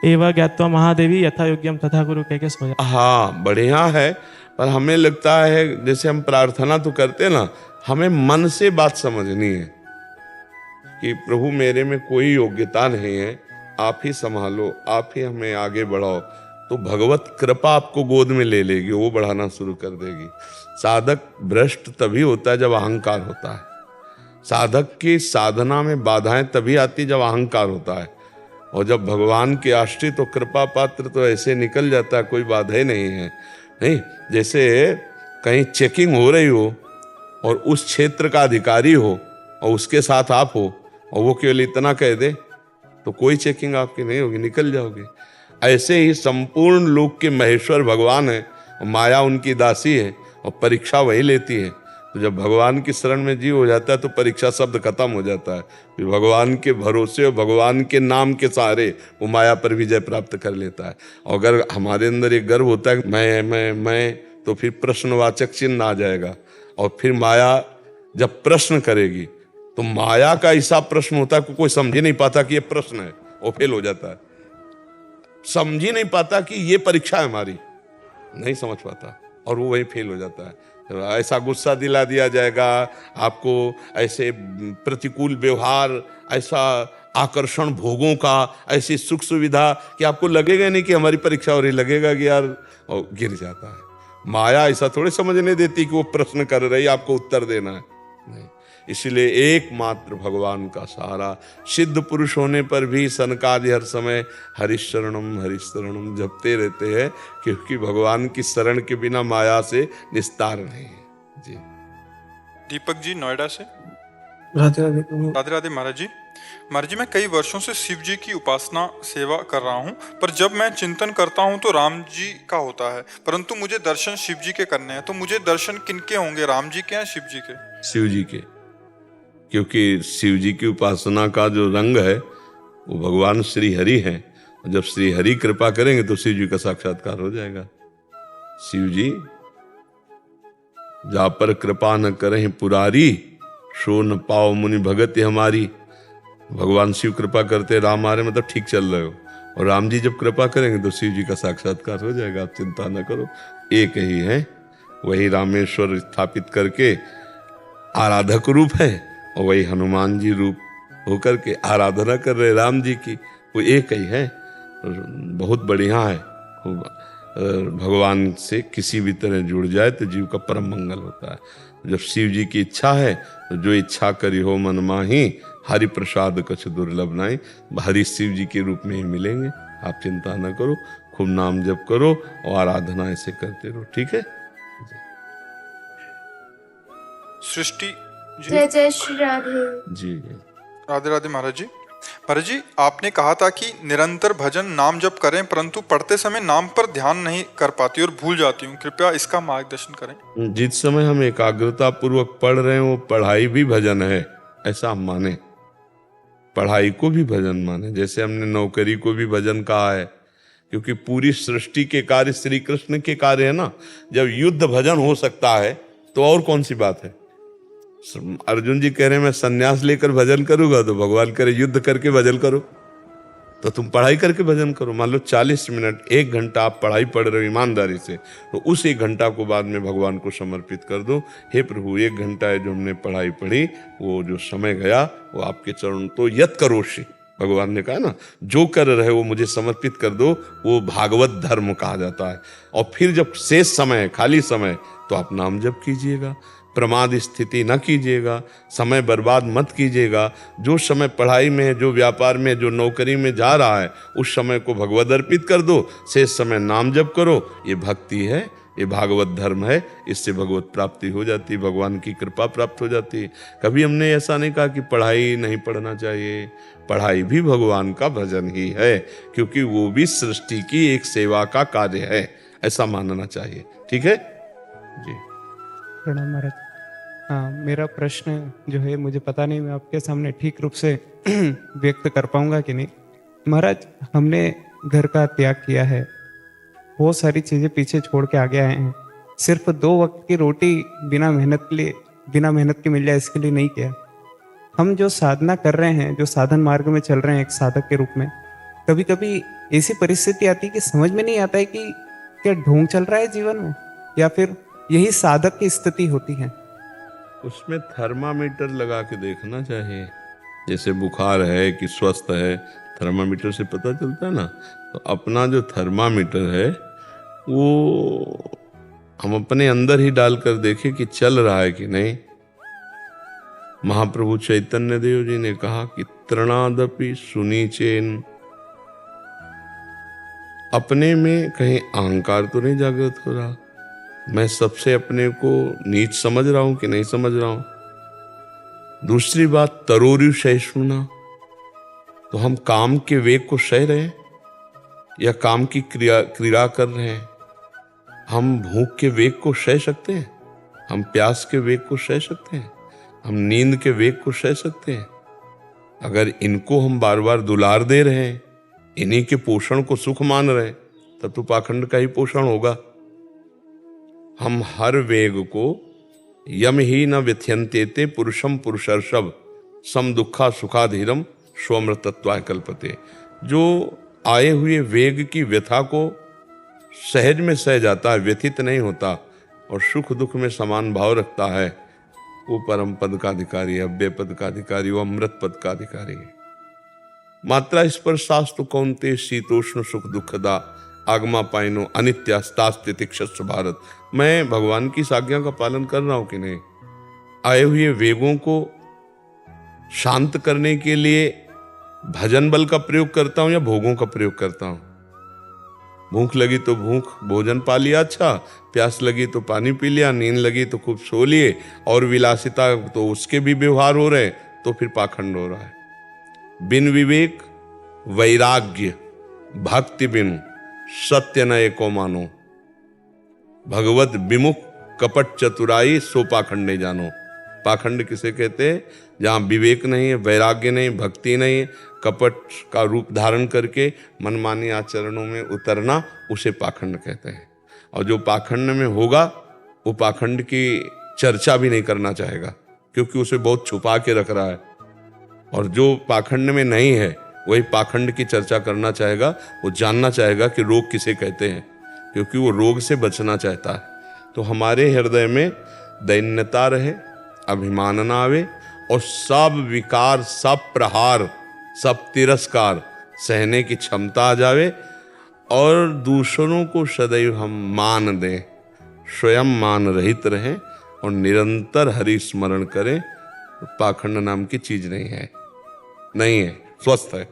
एवं ज्ञात्वा महादेवी यथा योग्यम तथा गुरु कह के सो जा। हाँ बढ़िया है, पर हमें लगता है जैसे हम प्रार्थना तो करते हैं ना, हमें मन से बात समझनी है कि प्रभु मेरे में कोई योग्यता नहीं है, आप ही संभालो, आप ही हमें आगे बढ़ाओ। तो भगवत कृपा आपको गोद में ले लेगी, वो बढ़ाना शुरू कर देगी। साधक भ्रष्ट तभी होता है जब अहंकार होता है। साधक की साधना में बाधाएं तभी आती जब अहंकार होता है, और जब भगवान के आश्रित तो कृपा पात्र तो ऐसे निकल जाता है, कोई बाधा ही नहीं है। नहीं, जैसे कहीं चेकिंग हो रही हो और उस क्षेत्र का अधिकारी हो और उसके साथ आप हो और वो केवल इतना कह दे तो कोई चेकिंग आपकी नहीं होगी, निकल जाओगे। ऐसे ही संपूर्ण लोक के महेश्वर भगवान है और माया उनकी दासी है और परीक्षा वही लेती है। तो जब भगवान की शरण में जीव हो जाता है तो परीक्षा शब्द खत्म हो जाता है। फिर भगवान के भरोसे और भगवान के नाम के सहारे वो माया पर विजय प्राप्त कर लेता है। और अगर हमारे अंदर एक गर्व होता है मैं, तो फिर प्रश्नवाचक चिन्ह आ जाएगा। और फिर माया जब प्रश्न करेगी तो माया का ऐसा प्रश्न होता है कि कोई समझ ही नहीं पाता कि ये प्रश्न है, वो फेल हो जाता है। समझ ही नहीं पाता कि ये परीक्षा है हमारी, नहीं समझ पाता और वो वही फेल हो जाता है। ऐसा गुस्सा दिला दिया जाएगा आपको, ऐसे प्रतिकूल व्यवहार, ऐसा आकर्षण भोगों का, ऐसी सुख सुविधा कि आपको लगेगा नहीं कि हमारी परीक्षा हो रही, लगेगा कि यार, और गिर जाता है। माया ऐसा थोड़े समझने देती कि वो प्रश्न कर रही आपको उत्तर देना है, नहीं। इसलिए एकमात्र भगवान का सहारा। सिद्ध पुरुष होने पर भी सनकादि हर समय हरिशरणम जपते रहते हैं, क्योंकि भगवान की शरण के बिना माया से निस्तार नहीं है। जी दीपक जी नोएडा से। राधे राधे प्रभु। राधे राधे महाराज जी। महाराज जी, मैं कई वर्षों से शिव जी की उपासना सेवा कर रहा हूँ, पर जब मैं चिंतन करता हूँ तो राम जी का होता है, परंतु मुझे दर्शन शिव जी के करने हैं। तो मुझे दर्शन किनके होंगे, राम जी के या शिव जी के? शिव जी के, क्योंकि शिव जी की उपासना का जो रंग है वो भगवान श्री हरि हैं। जब श्री हरि कृपा करेंगे तो शिव जी का साक्षात्कार हो जाएगा। शिव जी जा पर कृपा न करें पुरारी, सो न पाओ मुनि भगत हमारी। भगवान शिव कृपा करते, राम आ रहे मतलब ठीक चल रहे हो, और राम जी जब कृपा करेंगे तो शिव जी का साक्षात्कार हो जाएगा। आप चिंता न करो, एक ही है, वही रामेश्वर स्थापित करके आराधक रूप है और वही हनुमान जी रूप होकर के आराधना कर रहे राम जी की, वो एक ही है। बहुत बढ़िया है। भगवान से किसी भी तरह जुड़ जाए तो जीव का परम मंगल होता है। जब शिव जी की इच्छा है तो जो इच्छा करी हो मन माही, हरि प्रसाद कछ दुर्लभ नाई। हरि शिव जी के रूप में ही मिलेंगे, आप चिंता न करो, खूब नाम जप करो और आराधना ऐसे करते रहो, ठीक है। सृष्टि जी। जय जय श्री राधे। जी राधे राधे महाराज जी। महाराज जी, आपने कहा था कि निरंतर भजन नाम जप करें, परंतु पढ़ते समय नाम पर ध्यान नहीं कर पाती और भूल जाती हूँ, कृपया इसका मार्गदर्शन करें। जिस समय हम एकाग्रता पूर्वक पढ़ रहे हैं वो पढ़ाई भी भजन है, ऐसा हम माने। पढ़ाई को भी भजन माने, जैसे हमने नौकरी को भी भजन कहा है, क्योंकि पूरी सृष्टि के कार्य श्री कृष्ण के कार्य है ना। जब युद्ध भजन हो सकता है तो और कौन सी बात है। अर्जुन जी कह रहे हैं मैं संन्यास लेकर भजन करूंगा, तो भगवान कह रहे युद्ध करके भजन करो। तो तुम पढ़ाई करके भजन करो। मान लो 40 मिनट 1 घंटा आप पढ़ाई पढ़ रहे हो ईमानदारी से, तो उस 1 घंटा को बाद में भगवान को समर्पित कर दो। हे प्रभु, 1 घंटा है जो हमने पढ़ाई पढ़ी, वो जो समय गया वो आपके चरण, तो यत करोषि, भगवान ने कहा ना, जो कर रहे वो मुझे समर्पित कर दो, वो भागवत धर्म कहा जाता है। और फिर जब शेष समय खाली समय, तो आप नाम जप कीजिएगा, प्रमाद स्थिति न कीजिएगा, समय बर्बाद मत कीजिएगा। जो समय पढ़ाई में है, जो व्यापार में, जो नौकरी में जा रहा है, उस समय को भगवत अर्पित कर दो, शेष समय नाम जप करो। ये भक्ति है, ये भागवत धर्म है, इससे भगवत प्राप्ति हो जाती है, भगवान की कृपा प्राप्त हो जाती है। कभी हमने ऐसा नहीं कहा कि पढ़ाई नहीं पढ़ना चाहिए, पढ़ाई भी भगवान का भजन ही है, क्योंकि वो भी सृष्टि की एक सेवा का कार्य है, ऐसा मानना चाहिए। ठीक है जी। प्रणाम महाराज। हाँ, मेरा प्रश्न जो है, मुझे पता नहीं मैं आपके सामने ठीक रूप से व्यक्त कर पाऊंगा कि नहीं। महाराज, हमने घर का त्याग किया है, बहुत सारी चीज़ें पीछे छोड़ के आगे आए हैं। सिर्फ 2 वक्त की रोटी बिना मेहनत के मिल जाए, इसके लिए नहीं किया। हम जो साधना कर रहे हैं, जो साधन मार्ग में चल रहे हैं एक साधक के रूप में, कभी कभी ऐसी परिस्थिति आती है कि समझ में नहीं आता है कि क्या ढोंग चल रहा है जीवन में, या फिर यही साधक की स्थिति होती है। उसमें थर्मामीटर लगा के देखना चाहिए। जैसे बुखार है कि स्वस्थ है, थर्मामीटर से पता चलता है ना। तो अपना जो थर्मामीटर है वो हम अपने अंदर ही डालकर देखें कि चल रहा है कि नहीं। महाप्रभु चैतन्य देव जी ने कहा कि तृणादपि सुनीचेन, अपने में कहीं अहंकार तो नहीं जागृत हो रहा, मैं सबसे अपने को नीच समझ रहा हूं कि नहीं समझ रहा हूं। दूसरी बात, तरोरु सहिष्णुना, तो हम काम के वेग को सह रहे हैं या काम की क्रिया कर रहे हैं। हम भूख के वेग को सह सकते हैं, हम प्यास के वेग को सह सकते हैं, हम नींद के वेग को सह सकते हैं। अगर इनको हम बार बार दुलार दे रहे हैं, इन्हीं के पोषण को सुख मान रहे हैं, तब तो पाखंड का ही पोषण होगा। हम हर वेग को यम ही न व्यथ्यन्ते पुरुषम पुरुषर्षभ सम दुखा सुखाधीरम स्वमृतत्वाय कल्पते, जो आए हुए वेग की व्यथा को सहज में सह जाता है, व्यथित नहीं होता और सुख दुख में समान भाव रखता है, वो परम पद का अधिकारी है, अव्यय पद का अधिकारी, वो अमृत पद का अधिकारी है। मात्रा स्पर्शास्तु कौन्ते शीतोष्ण सुख दुखदा आगमा पाइनो अनित्यास्तास्तितिक्षस्व भारत। मैं भगवान की आज्ञा का पालन कर रहा हूं कि नहीं। आए हुए वेगों को शांत करने के लिए भजन बल का प्रयोग करता हूं या भोगों का प्रयोग करता हूं। भूख लगी तो भोजन पा लिया, अच्छा, प्यास लगी तो पानी पी लिया, नींद लगी तो खूब सो लिए, और विलासिता तो उसके भी व्यवहार हो रहे, तो फिर पाखंड हो रहा है। बिन विवेक वैराग्य भक्ति बिनु सत्य न एको मानो, भगवत विमुख कपट चतुराई सो पाखंड नहीं जानो। पाखंड किसे कहते हैं? जहाँ विवेक नहीं है, वैराग्य नहीं, भक्ति नहीं है, कपट का रूप धारण करके मनमानी आचरणों में उतरना, उसे पाखंड कहते हैं। और जो पाखंड में होगा वो पाखंड की चर्चा भी नहीं करना चाहेगा, क्योंकि उसे बहुत छुपा के रख रहा है। और जो पाखंड में नहीं है वही पाखंड की चर्चा करना चाहेगा, वो जानना चाहेगा कि रोग किसे कहते हैं, क्योंकि वो रोग से बचना चाहता है। तो हमारे हृदय में दैन्यता रहे, अभिमान ना आवे, और सब विकार, सब प्रहार, सब तिरस्कार सहने की क्षमता आ जावे, और दूसरों को सदैव हम मान दें, स्वयं मान रहित रहें और निरंतर हरि स्मरण करें। पाखंड नाम की चीज नहीं है, स्वस्थ है।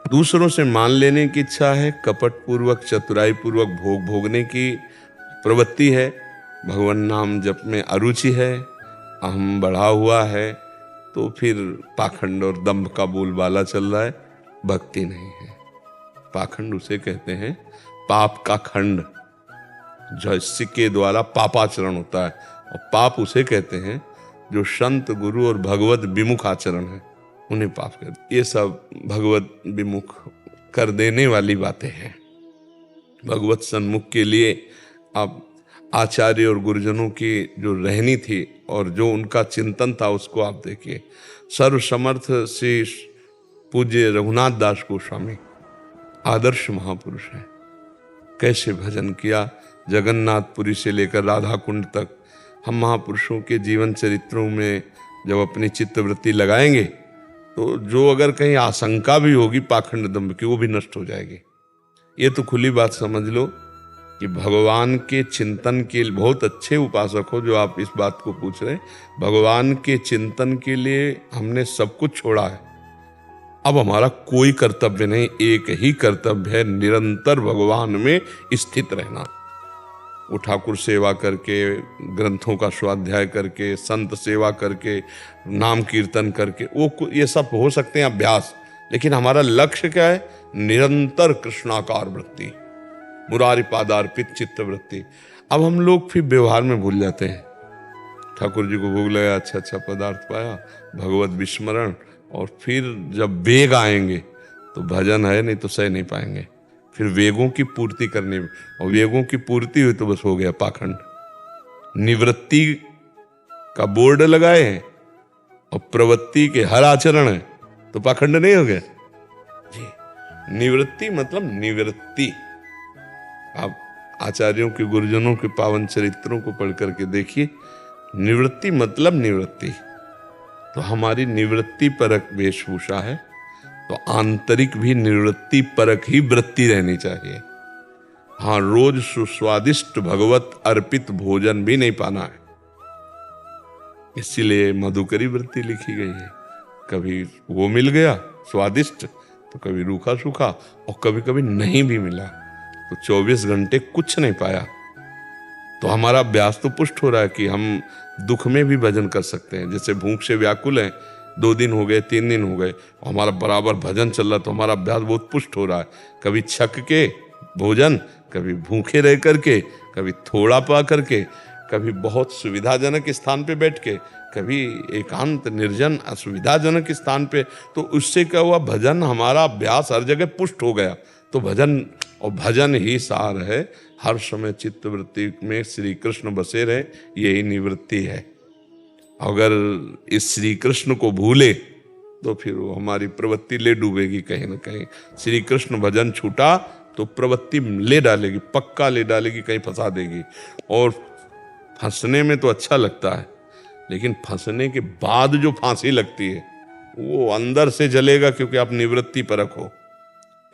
दूसरों से मान लेने की इच्छा है, कपट पूर्वक चतुराई पूर्वक भोग भोगने की प्रवृत्ति है, भगवान नाम जप में अरुचि है, अहम बढ़ा हुआ है, तो फिर पाखंड और दंभ का बोलबाला चल रहा है, भक्ति नहीं है। पाखंड उसे कहते हैं पाप का खंड, जिसके द्वारा पापाचरण होता है, और पाप उसे कहते हैं जो संत गुरु और भगवत विमुख आचरण है, उन्हें पाप कहते। ये सब भगवत विमुख कर देने वाली बातें हैं। भगवत सन्मुख के लिए आप आचार्य और गुरुजनों की जो रहनी थी और जो उनका चिंतन था उसको आप देखिए। सर्वसमर्थ श्री पूज्य रघुनाथ दास गोस्वामी आदर्श महापुरुष हैं। कैसे भजन किया, जगन्नाथपुरी से लेकर राधा कुंड तक। हम महापुरुषों के जीवन चरित्रों में जब अपनी चित्तवृत्ति लगाएंगे तो जो अगर कहीं आशंका भी होगी पाखंड दंभ की, वो भी नष्ट हो जाएगी। ये तो खुली बात समझ लो कि भगवान के चिंतन के बहुत अच्छे उपासक हो जो आप इस बात को पूछ रहे हैं। भगवान के चिंतन के लिए हमने सब कुछ छोड़ा है। अब हमारा कोई कर्तव्य नहीं, एक ही कर्तव्य है, निरंतर भगवान में स्थित रहना। वो ठाकुर सेवा करके, ग्रंथों का स्वाध्याय करके, संत सेवा करके, नाम कीर्तन करके, वो ये सब हो सकते हैं अभ्यास, लेकिन हमारा लक्ष्य क्या है? निरंतर कृष्णाकार वृत्ति, मुरारी पादार्पित चित्त वृत्ति। अब हम लोग फिर व्यवहार में भूल जाते हैं। ठाकुर जी को भोग लगा, अच्छा अच्छा पदार्थ पाया, भगवत विस्मरण, और फिर जब वेग आएंगे तो भजन है, नहीं तो सह नहीं पाएंगे। फिर वेगों की पूर्ति करनी, और वेगों की पूर्ति हुई तो बस हो गया पाखंड। निवृत्ति का बोर्ड लगाए हैं और प्रवृत्ति के हर आचरण है तो पाखंड नहीं हो गया जी। निवृत्ति मतलब निवृत्ति। आप आचार्यों के, गुरुजनों के पावन चरित्रों को पढ़ करके देखिए, निवृत्ति मतलब निवृत्ति। तो हमारी निवृत्ति परक वेशभूषा है, तो आंतरिक भी निवृत्ति परक ही वृत्ति रहनी चाहिए। हाँ, रोज सुस्वादिष्ट भगवत अर्पित भोजन भी नहीं पाना है, इसीलिए मधुकरी वृत्ति लिखी गई है। कभी वो मिल गया स्वादिष्ट, तो कभी रूखा सूखा, और कभी कभी नहीं भी मिला तो 24 घंटे कुछ नहीं पाया। तो हमारा अभ्यास तो पुष्ट हो रहा है कि हम दुख में भी भजन कर सकते हैं। जैसे भूख से व्याकुल हैं, 2 दिन हो गए, 3 दिन हो गए, हमारा बराबर भजन चल रहा, तो हमारा अभ्यास बहुत पुष्ट हो रहा है। कभी छक के भोजन, कभी भूखे रह करके, कभी थोड़ा पा करके, कभी बहुत सुविधाजनक स्थान पे बैठ के, कभी एकांत निर्जन असुविधाजनक स्थान पे। तो उससे क्या हुआ? भजन, हमारा अभ्यास हर जगह पुष्ट हो गया। तो भजन, और भजन ही सार है। हर समय चित्तवृत्ति में श्री कृष्ण बसे रहे, यही निवृत्ति है। अगर इस श्री कृष्ण को भूले तो फिर वो हमारी प्रवृत्ति ले डूबेगी कहीं ना कहीं। श्री कृष्ण भजन छूटा तो प्रवृत्ति ले डालेगी, पक्का ले डालेगी, कहीं फंसा देगी। और फंसने में तो अच्छा लगता है, लेकिन फंसने के बाद जो फांसी लगती है वो अंदर से जलेगा, क्योंकि आप निवृत्ति परख हो।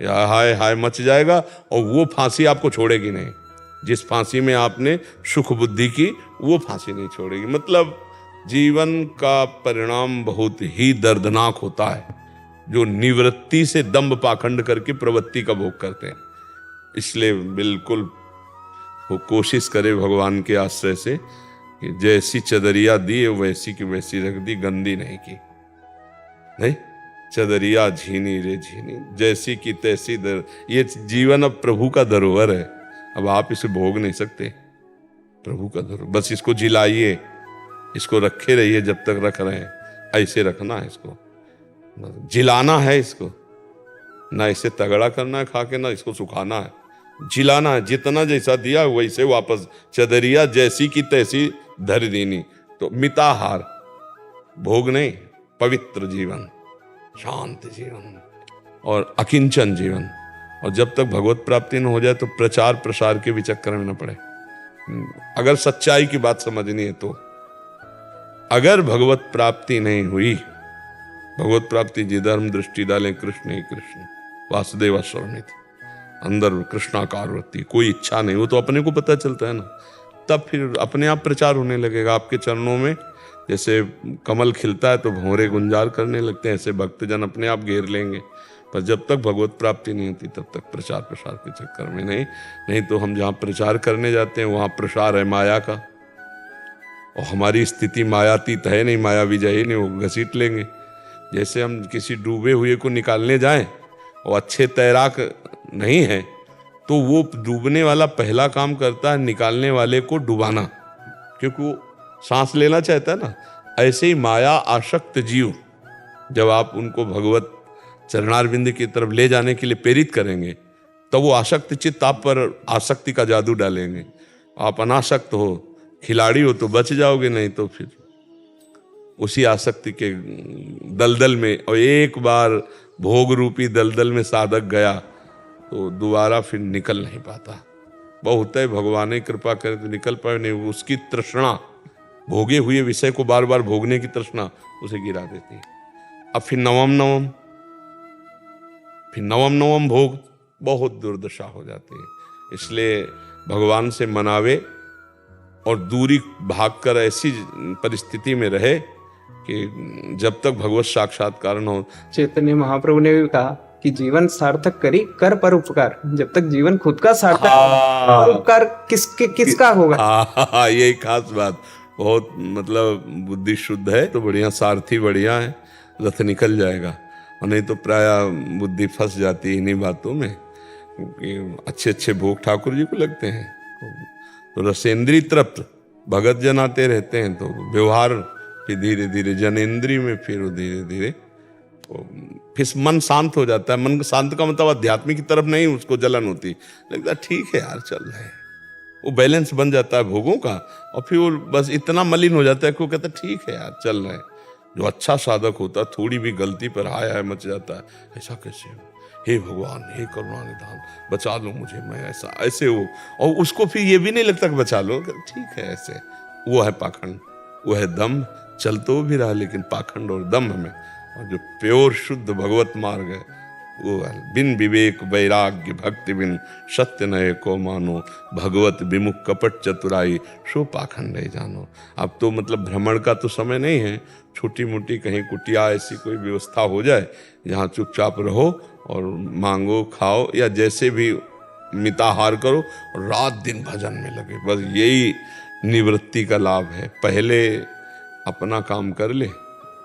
या हाय हाय मच जाएगा, और वो फांसी आपको छोड़ेगी नहीं। जिस फांसी में आपने सुख बुद्धि की, वो फांसी नहीं छोड़ेगी। मतलब जीवन का परिणाम बहुत ही दर्दनाक होता है जो निवृत्ति से दंभ पाखंड करके प्रवृत्ति का भोग करते हैं। इसलिए बिल्कुल वो कोशिश करे भगवान के आश्रय से कि जैसी चदरिया दी वैसी की वैसी रख दी, गंदी नहीं की। नहीं, चदरिया झीनी रे झीनी, जैसी की तैसी दर। ये जीवन अब प्रभु का धरोहर है, अब आप इसे भोग नहीं सकते। प्रभु का धरोहर, बस इसको जिलाइए, इसको रखे रहिए जब तक रख रहे हैं। ऐसे रखना है इसको, जिलाना है इसको, ना इसे तगड़ा करना है खा के, ना इसको सुखाना है, जिलाना है। जितना जैसा दिया वैसे वापस, चदरिया जैसी की तैसी धर देनी। तो मिताहार, भोग नहीं, पवित्र जीवन, शांत जीवन और अकिंचन जीवन। और जब तक भगवत प्राप्ति न हो जाए तो प्रचार प्रसार के भी चक्कर में न पड़े। अगर सच्चाई की बात समझनी है तो अगर भगवत प्राप्ति नहीं हुई, भगवत प्राप्ति जी धर्म दृष्टि डालें कृष्ण ही कृष्ण वासुदेव स्वर्णित, अंदर कृष्णाकार वृत्ति, कोई इच्छा नहीं, वो तो अपने को पता चलता है ना। तब फिर अपने आप प्रचार होने लगेगा आपके चरणों में। जैसे कमल खिलता है तो भंवरे गुंजार करने लगते हैं, ऐसे भक्तजन अपने आप घेर लेंगे। पर जब तक भगवत प्राप्ति नहीं होती तब तक प्रचार प्रसार के चक्कर में नहीं तो हम जहाँ प्रचार करने जाते हैं वहाँ प्रसार है माया का, और हमारी स्थिति मायातीत है नहीं, माया विजयी नहीं, वो घसीट लेंगे। जैसे हम किसी डूबे हुए को निकालने जाएं और अच्छे तैराक नहीं है तो वो डूबने वाला पहला काम करता है निकालने वाले को डुबाना, क्योंकि वो सांस लेना चाहता है ना। ऐसे ही माया आसक्त जीव जब आप उनको भगवत चरणारविंद की तरफ ले जाने के लिए प्रेरित करेंगे तो वो आसक्त चित्त आप पर आसक्ति का जादू डालेंगे। आप अनासक्त हो, खिलाड़ी हो तो बच जाओगे, नहीं तो फिर उसी आसक्ति के दलदल में, और एक बार भोग रूपी दलदल में साधक गया तो दोबारा फिर निकल नहीं पाता। बहुत है, भगवान ही कृपा करे तो निकल पाए, नहीं उसकी तृष्णा, भोगे हुए विषय को बार बार भोगने की तृष्णा उसे गिरा देती है। अब फिर नवम भोग, बहुत दुर्दशा हो जाती है। इसलिए भगवान से मनावे और दूरी भागकर ऐसी परिस्थिति में रहे कि जब तक भगवत साक्षात्कार न हो। चैतन्य महाप्रभु ने भी कहा कि जीवन सार्थक करी कर पर उपकार। जब तक जीवन खुद का सार्थक पर उपकार किसका होगा? यही खास बात, बहुत मतलब बुद्धि शुद्ध है तो बढ़िया, सारथी बढ़िया है, रथ निकल जाएगा। और नहीं तो प्राय बुद्धि फंस जाती है इन्हीं बातों में, क्योंकि अच्छे अच्छे भोग ठाकुर जी को लगते हैं तो रसेंद्री तृप्त भगत जन आते रहते हैं, तो व्यवहार फिर धीरे धीरे जनेन्द्रीय में, फिर धीरे धीरे फिर मन शांत हो जाता है। मन शांत का मतलब अध्यात्म की तरफ नहीं उसको जलन होती, लगता है ठीक है यार चल रहा है, वो बैलेंस बन जाता है भोगों का। और फिर वो बस इतना मलिन हो जाता है कि वो कहता है ठीक है यार चल रहा है। जो अच्छा साधक होता है थोड़ी भी गलती पर हाय हाय मच जाता है, ऐसा कैसे हो, हे भगवान हे करुणा निधान बचा लो मुझे, मैं ऐसा ऐसे हो। और उसको फिर ये भी नहीं लगता कि बचा लो, ठीक है ऐसे। वो है पाखंड, वो है दम्भ, चल तो भी रहा लेकिन पाखंड और दम्भ में। और जो प्योर शुद्ध भगवत मार्ग है वो है बिन विवेक वैराग्य भक्ति बिन सत्य नये को मानो, भगवत विमुख कपट चतुराई सो पाखंड है जानो। अब तो मतलब भ्रमण का तो समय नहीं है, छोटी मोटी कहीं कुटिया ऐसी कोई व्यवस्था हो जाए जहाँ चुपचाप रहो और मांगो खाओ, या जैसे भी मिताहार करो और रात दिन भजन में लगे, बस यही निवृत्ति का लाभ है। पहले अपना काम कर ले।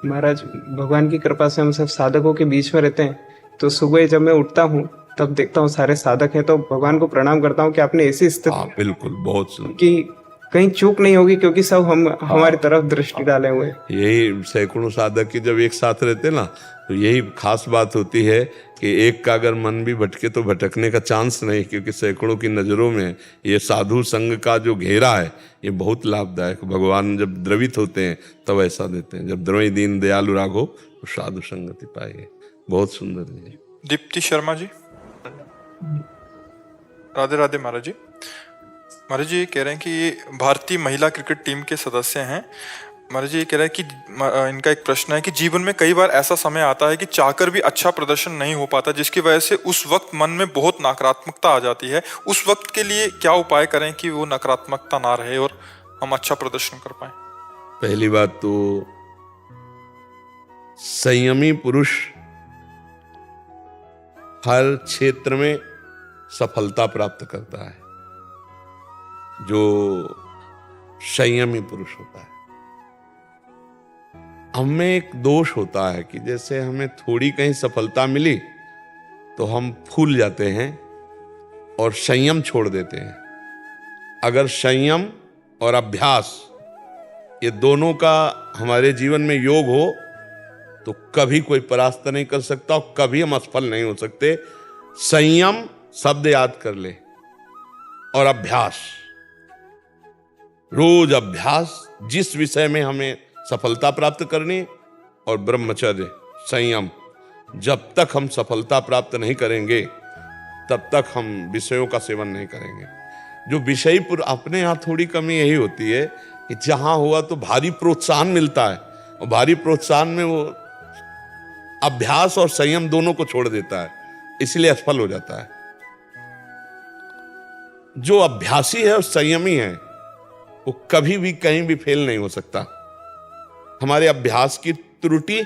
महाराज भगवान की कृपा से हम सब साधकों के बीच में रहते हैं, तो सुबह जब मैं उठता हूँ तब देखता हूँ सारे साधक हैं, तो भगवान को प्रणाम करता हूँ कि आपने ऐसी स्थिति बिल्कुल बहुत सुंदर कि कहीं चूक नहीं होगी, क्योंकि सब हमारी तरफ दृष्टि डाले हुए हैं। यही सैकड़ों साधक की जब एक साथ रहते ना तो यही खास बात होती है कि एक का अगर मन भी भटके तो भटकने का चांस नहीं, क्योंकि सैकड़ों की नज़रों में ये साधु संग का जो घेरा है ये बहुत लाभदायक। भगवान जब द्रवित होते हैं तब ऐसा देते हैं, जब द्रवी दीन दयालु राघो तो साधु संगति पाइए। बहुत सुंदर जी। दीप्ति शर्मा जी, राधे राधे महाराज जी। महाराज जी ये कह रहे हैं कि ये भारतीय महिला क्रिकेट टीम के सदस्य हैं। महाराज जी ये कह रहे हैं कि इनका एक प्रश्न है कि जीवन में कई बार ऐसा समय आता है कि चाहकर भी अच्छा प्रदर्शन नहीं हो पाता, जिसकी वजह से उस वक्त मन में बहुत नकारात्मकता आ जाती है। उस वक्त के लिए क्या उपाय करें कि वो नकारात्मकता ना रहे और हम अच्छा प्रदर्शन कर पाए? पहली बात तो संयमी पुरुष हर क्षेत्र में सफलता प्राप्त करता है। जो संयमी पुरुष होता है, हमें एक दोष होता है कि जैसे हमें थोड़ी कहीं सफलता मिली तो हम फूल जाते हैं और संयम छोड़ देते हैं। अगर संयम और अभ्यास ये दोनों का हमारे जीवन में योग हो तो कभी कोई परास्त नहीं कर सकता और कभी हम असफल नहीं हो सकते। संयम शब्द याद कर ले और अभ्यास, रोज अभ्यास, जिस विषय में हमें सफलता प्राप्त करनी, और ब्रह्मचर्य संयम। जब तक हम सफलता प्राप्त नहीं करेंगे तब तक हम विषयों का सेवन नहीं करेंगे। जो विषय पर अपने यहाँ थोड़ी कमी यही होती है कि जहां हुआ तो भारी प्रोत्साहन मिलता है और भारी प्रोत्साहन में वो अभ्यास और संयम दोनों को छोड़ देता है, इसलिए असफल हो जाता है। जो अभ्यासी है और संयमी है वो कभी भी कहीं भी फेल नहीं हो सकता। हमारे अभ्यास की त्रुटि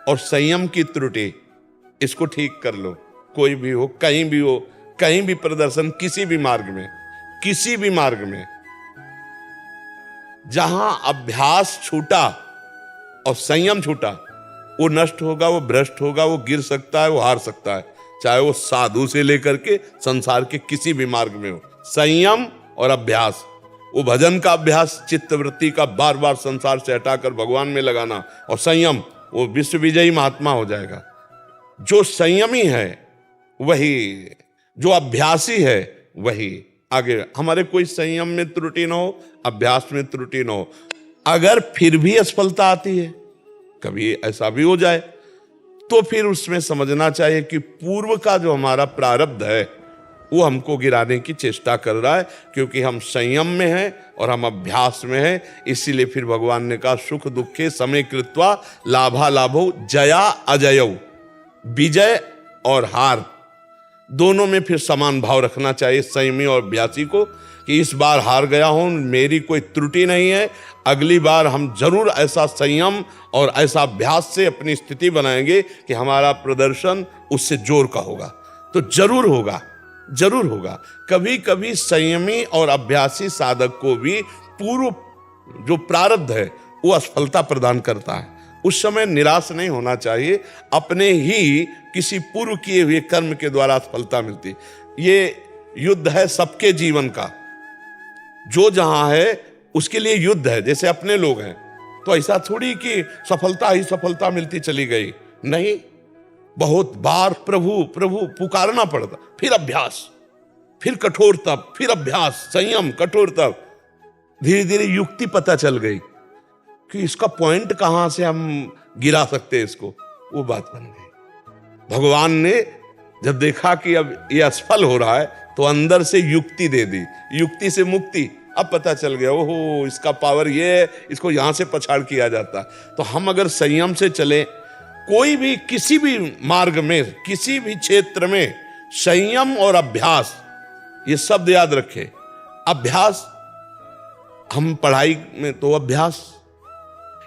और संयम की त्रुटि, इसको ठीक कर लो। कोई भी हो, कहीं भी हो, कहीं भी प्रदर्शन, किसी भी मार्ग में जहां अभ्यास छूटा और संयम छूटा, वो नष्ट होगा, वो भ्रष्ट होगा, वो गिर सकता है, वो हार सकता है, चाहे वो साधु से लेकर के संसार के किसी भी मार्ग में हो। संयम और अभ्यास, वो भजन का अभ्यास, चित्त वृत्ति का बार बार संसार से हटाकर भगवान में लगाना, और संयम वो विश्व विजयी महात्मा हो जाएगा। जो संयमी है वही, जो अभ्यासी है वही आगे। हमारे कोई संयम में त्रुटि न हो, अभ्यास में त्रुटि न हो, अगर फिर भी असफलता आती है, कभी ऐसा भी हो जाए, तो फिर उसमें समझना चाहिए कि पूर्व का जो हमारा प्रारब्ध है वो हमको गिराने की चेष्टा कर रहा है, क्योंकि हम संयम में हैं और हम अभ्यास में हैं। इसीलिए फिर भगवान ने कहा सुख दुखे समय कृत्वा लाभा लाभो जया अजयौ, विजय और हार दोनों में फिर समान भाव रखना चाहिए संयमी और अभ्यासी को, कि इस बार हार गया हूं, मेरी कोई त्रुटि नहीं है, अगली बार हम जरूर ऐसा संयम और ऐसा अभ्यास से अपनी स्थिति बनाएंगे कि हमारा प्रदर्शन उससे जोर का होगा। तो जरूर होगा, जरूर होगा। कभी कभी संयमी और अभ्यासी साधक को भी पूर्व जो प्रारब्ध है वो असफलता प्रदान करता है। उस समय निराश नहीं होना चाहिए, अपने ही किसी पूर्व किए हुए कर्म के द्वारा असफलता मिलती। ये युद्ध है सबके जीवन का, जो जहां है उसके लिए युद्ध है। जैसे अपने लोग हैं तो ऐसा थोड़ी कि सफलता ही सफलता मिलती चली गई, नहीं, बहुत बार प्रभु प्रभु पुकारना पड़ता, फिर अभ्यास, फिर कठोर तप, फिर अभ्यास, संयम, कठोर तप। धीरे धीरे युक्ति पता चल गई कि इसका पॉइंट कहां से हम गिरा सकते हैं इसको, वो बात बन गई। भगवान ने जब देखा कि अब ये असफल हो रहा है तो अंदर से युक्ति दे दी, युक्ति से मुक्ति। अब पता चल गया, ओहो इसका पावर ये है, इसको यहां से पछाड़ किया जाता है। तो हम अगर संयम से चले, कोई भी किसी भी मार्ग में, किसी भी क्षेत्र में, संयम और अभ्यास, ये शब्द याद रखें। अभ्यास, हम पढ़ाई में तो अभ्यास,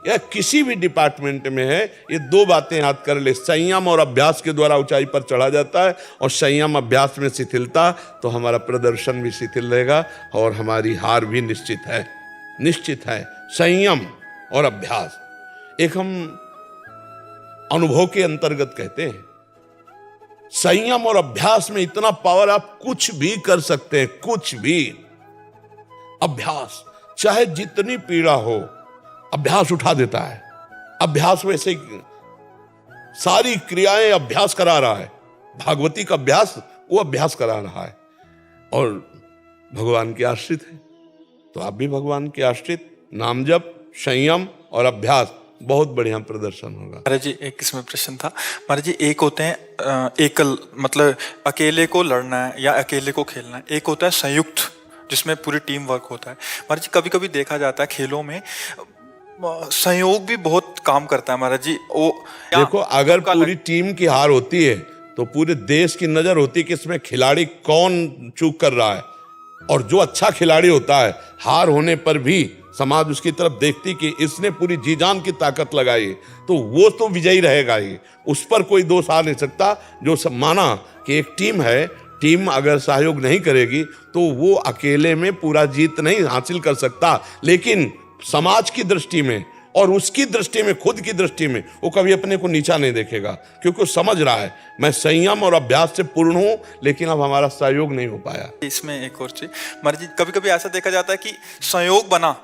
या किसी भी डिपार्टमेंट में है, ये दो बातें याद कर ले। संयम और अभ्यास के द्वारा ऊंचाई पर चढ़ा जाता है, और संयम अभ्यास में शिथिलता, तो हमारा प्रदर्शन भी शिथिल रहेगा और हमारी हार भी निश्चित है, निश्चित है। संयम और अभ्यास एक हम अनुभव के अंतर्गत कहते हैं। संयम और अभ्यास में इतना पावर, आप कुछ भी कर सकते हैं, कुछ भी। अभ्यास, चाहे जितनी पीड़ा हो, अभ्यास उठा देता है। अभ्यास वैसे सारी क्रियाएं अभ्यास करा रहा है। भागवती का अभ्यास वो अभ्यास करा रहा है, और भगवान के आश्रित है। तो आप भी भगवान के आश्रित, नाम जप, संयम और अभ्यास, बहुत बढ़िया प्रदर्शन होगा। महाराज जी एक इसमें प्रश्न था। महाराज जी एक होते हैं एकल, मतलब अकेले को लड़ना है या अकेले को खेलना है, एक होता है संयुक्त जिसमें पूरी टीम वर्क होता है। महाराज जी कभी कभी देखा जाता है खेलों में सहयोग भी बहुत काम करता है महाराज जी। वो देखो, अगर पूरी टीम की हार होती है तो पूरे देश की नजर होती है कि इसमें खिलाड़ी कौन चूक कर रहा है, और जो अच्छा खिलाड़ी होता है, हार होने पर भी समाज उसकी तरफ देखती कि इसने पूरी जी जान की ताकत लगाई, तो वो तो विजयी रहेगा ही, उस पर कोई दोष आ नहीं सकता। जो सब माना कि एक टीम है, टीम अगर सहयोग नहीं करेगी तो वो अकेले में पूरा जीत नहीं हासिल कर सकता, लेकिन समाज की दृष्टि में और उसकी दृष्टि में, खुद की दृष्टि में, वो कभी अपने को नीचा नहीं देखेगा, क्योंकि वो समझ रहा है मैं संयम और अभ्यास से पूर्ण हूं, लेकिन अब हमारा सहयोग नहीं हो पाया। इसमें एक और चीज महाराज जी, कभी कभी ऐसा देखा जाता है कि संयोग बना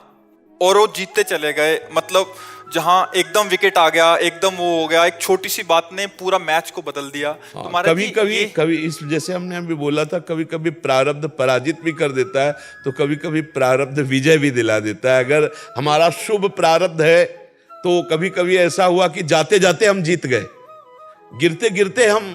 और वो जीतते चले गए, मतलब जहां एकदम विकेट आ गया, एकदम वो हो गया, एक छोटी सी बात ने पूरा मैच को बदल दिया। हाँ, तो महाराज कभी जी कभी कभी इस, जैसे हमने अभी बोला था, कभी कभी प्रारब्ध पराजित भी कर देता है, तो कभी कभी प्रारब्ध विजय भी दिला देता है। अगर हमारा शुभ प्रारब्ध है तो कभी कभी ऐसा हुआ कि जाते जाते हम जीत गए, गिरते गिरते हम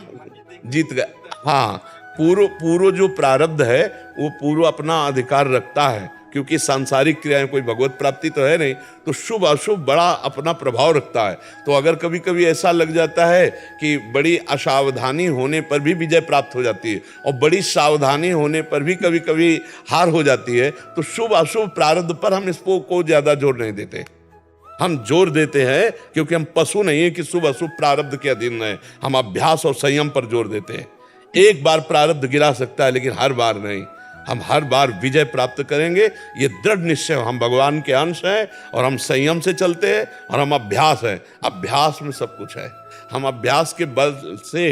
जीत गए। हाँ, पूर्व जो प्रारब्ध है वो पूर्व अपना अधिकार रखता है, क्योंकि सांसारिक क्रियाएं, कोई भगवत प्राप्ति तो है नहीं, तो शुभ अशुभ बड़ा अपना प्रभाव रखता है। तो अगर कभी कभी ऐसा लग जाता है कि बड़ी असावधानी होने पर भी विजय प्राप्त हो जाती है, और बड़ी सावधानी होने पर भी कभी कभी हार हो जाती है, तो शुभ अशुभ प्रारब्ध पर हम इसको को ज्यादा जोर नहीं देते। हम जोर देते हैं क्योंकि हम पशु नहीं है कि शुभ अशुभ प्रारब्ध के अधीन रहे, हम अभ्यास और संयम पर जोर देते हैं। एक बार प्रारब्ध गिरा सकता है, लेकिन हर बार नहीं। हम हर बार विजय प्राप्त करेंगे। ये दृढ़ निश्चय, हम भगवान के अंश हैं और हम संयम से चलते हैं और हम अभ्यास है, अभ्यास में सब कुछ है। हम अभ्यास के बल से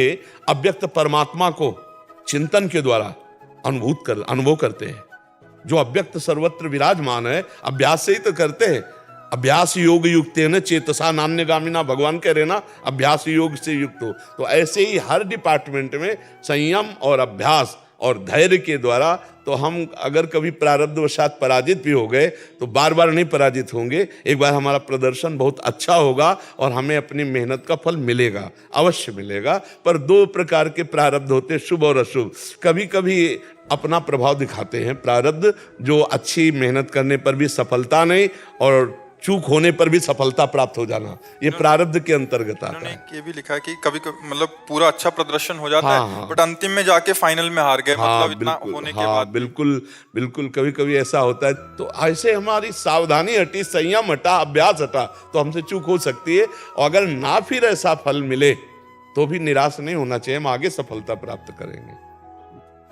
अव्यक्त परमात्मा को चिंतन के द्वारा अनुभव करते हैं। जो अव्यक्त सर्वत्र विराजमान है, अभ्यास से ही तो करते हैं। अभ्यास योग युक्त न चेतसा नान्यगामिना, भगवान कह रहे ना, अभ्यास योग से युक्त हो। तो ऐसे ही हर डिपार्टमेंट में संयम और अभ्यास और धैर्य के द्वारा, तो हम अगर कभी प्रारब्धवशात पराजित भी हो गए तो बार बार नहीं पराजित होंगे। एक बार हमारा प्रदर्शन बहुत अच्छा होगा और हमें अपनी मेहनत का फल मिलेगा, अवश्य मिलेगा। पर दो प्रकार के प्रारब्ध होते हैं, शुभ और अशुभ। कभी कभी अपना प्रभाव दिखाते हैं प्रारब्ध, जो अच्छी मेहनत करने पर भी सफलता नहीं और चूक होने पर भी सफलता प्राप्त हो जाना, ये प्रारब्ध के अंतर्गत आता है। ये भी लिखा है कि कभी कभी मतलब पूरा अच्छा प्रदर्शन हो जाता हाँ, है, हाँ। बट अंतिम में जाके फाइनल में हार गए, हाँ, मतलब इतना बिल्कुल, होने के हाँ, बाद। बिल्कुल बिल्कुल, कभी कभी ऐसा होता है। तो ऐसे हमारी सावधानी हटी, संयम हटा, अभ्यास हटा, तो हमसे चूक हो सकती है। और अगर ना फिर ऐसा फल मिले तो भी निराश नहीं होना चाहिए, हम आगे सफलता प्राप्त करेंगे।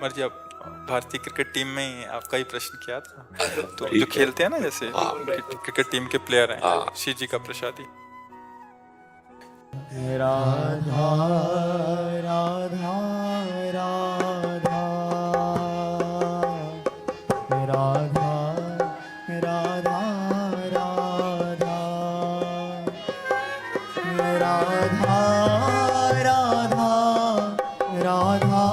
मर्जी, आप भारतीय क्रिकेट टीम में ही आपका ही प्रश्न किया था, तो जो खेलते हैं ना, जैसे क्रिकेट टीम के प्लेयर हैं, श्री जी का प्रसादी। राधा राधा राधा राधा राधा राधा राधा राधा राधा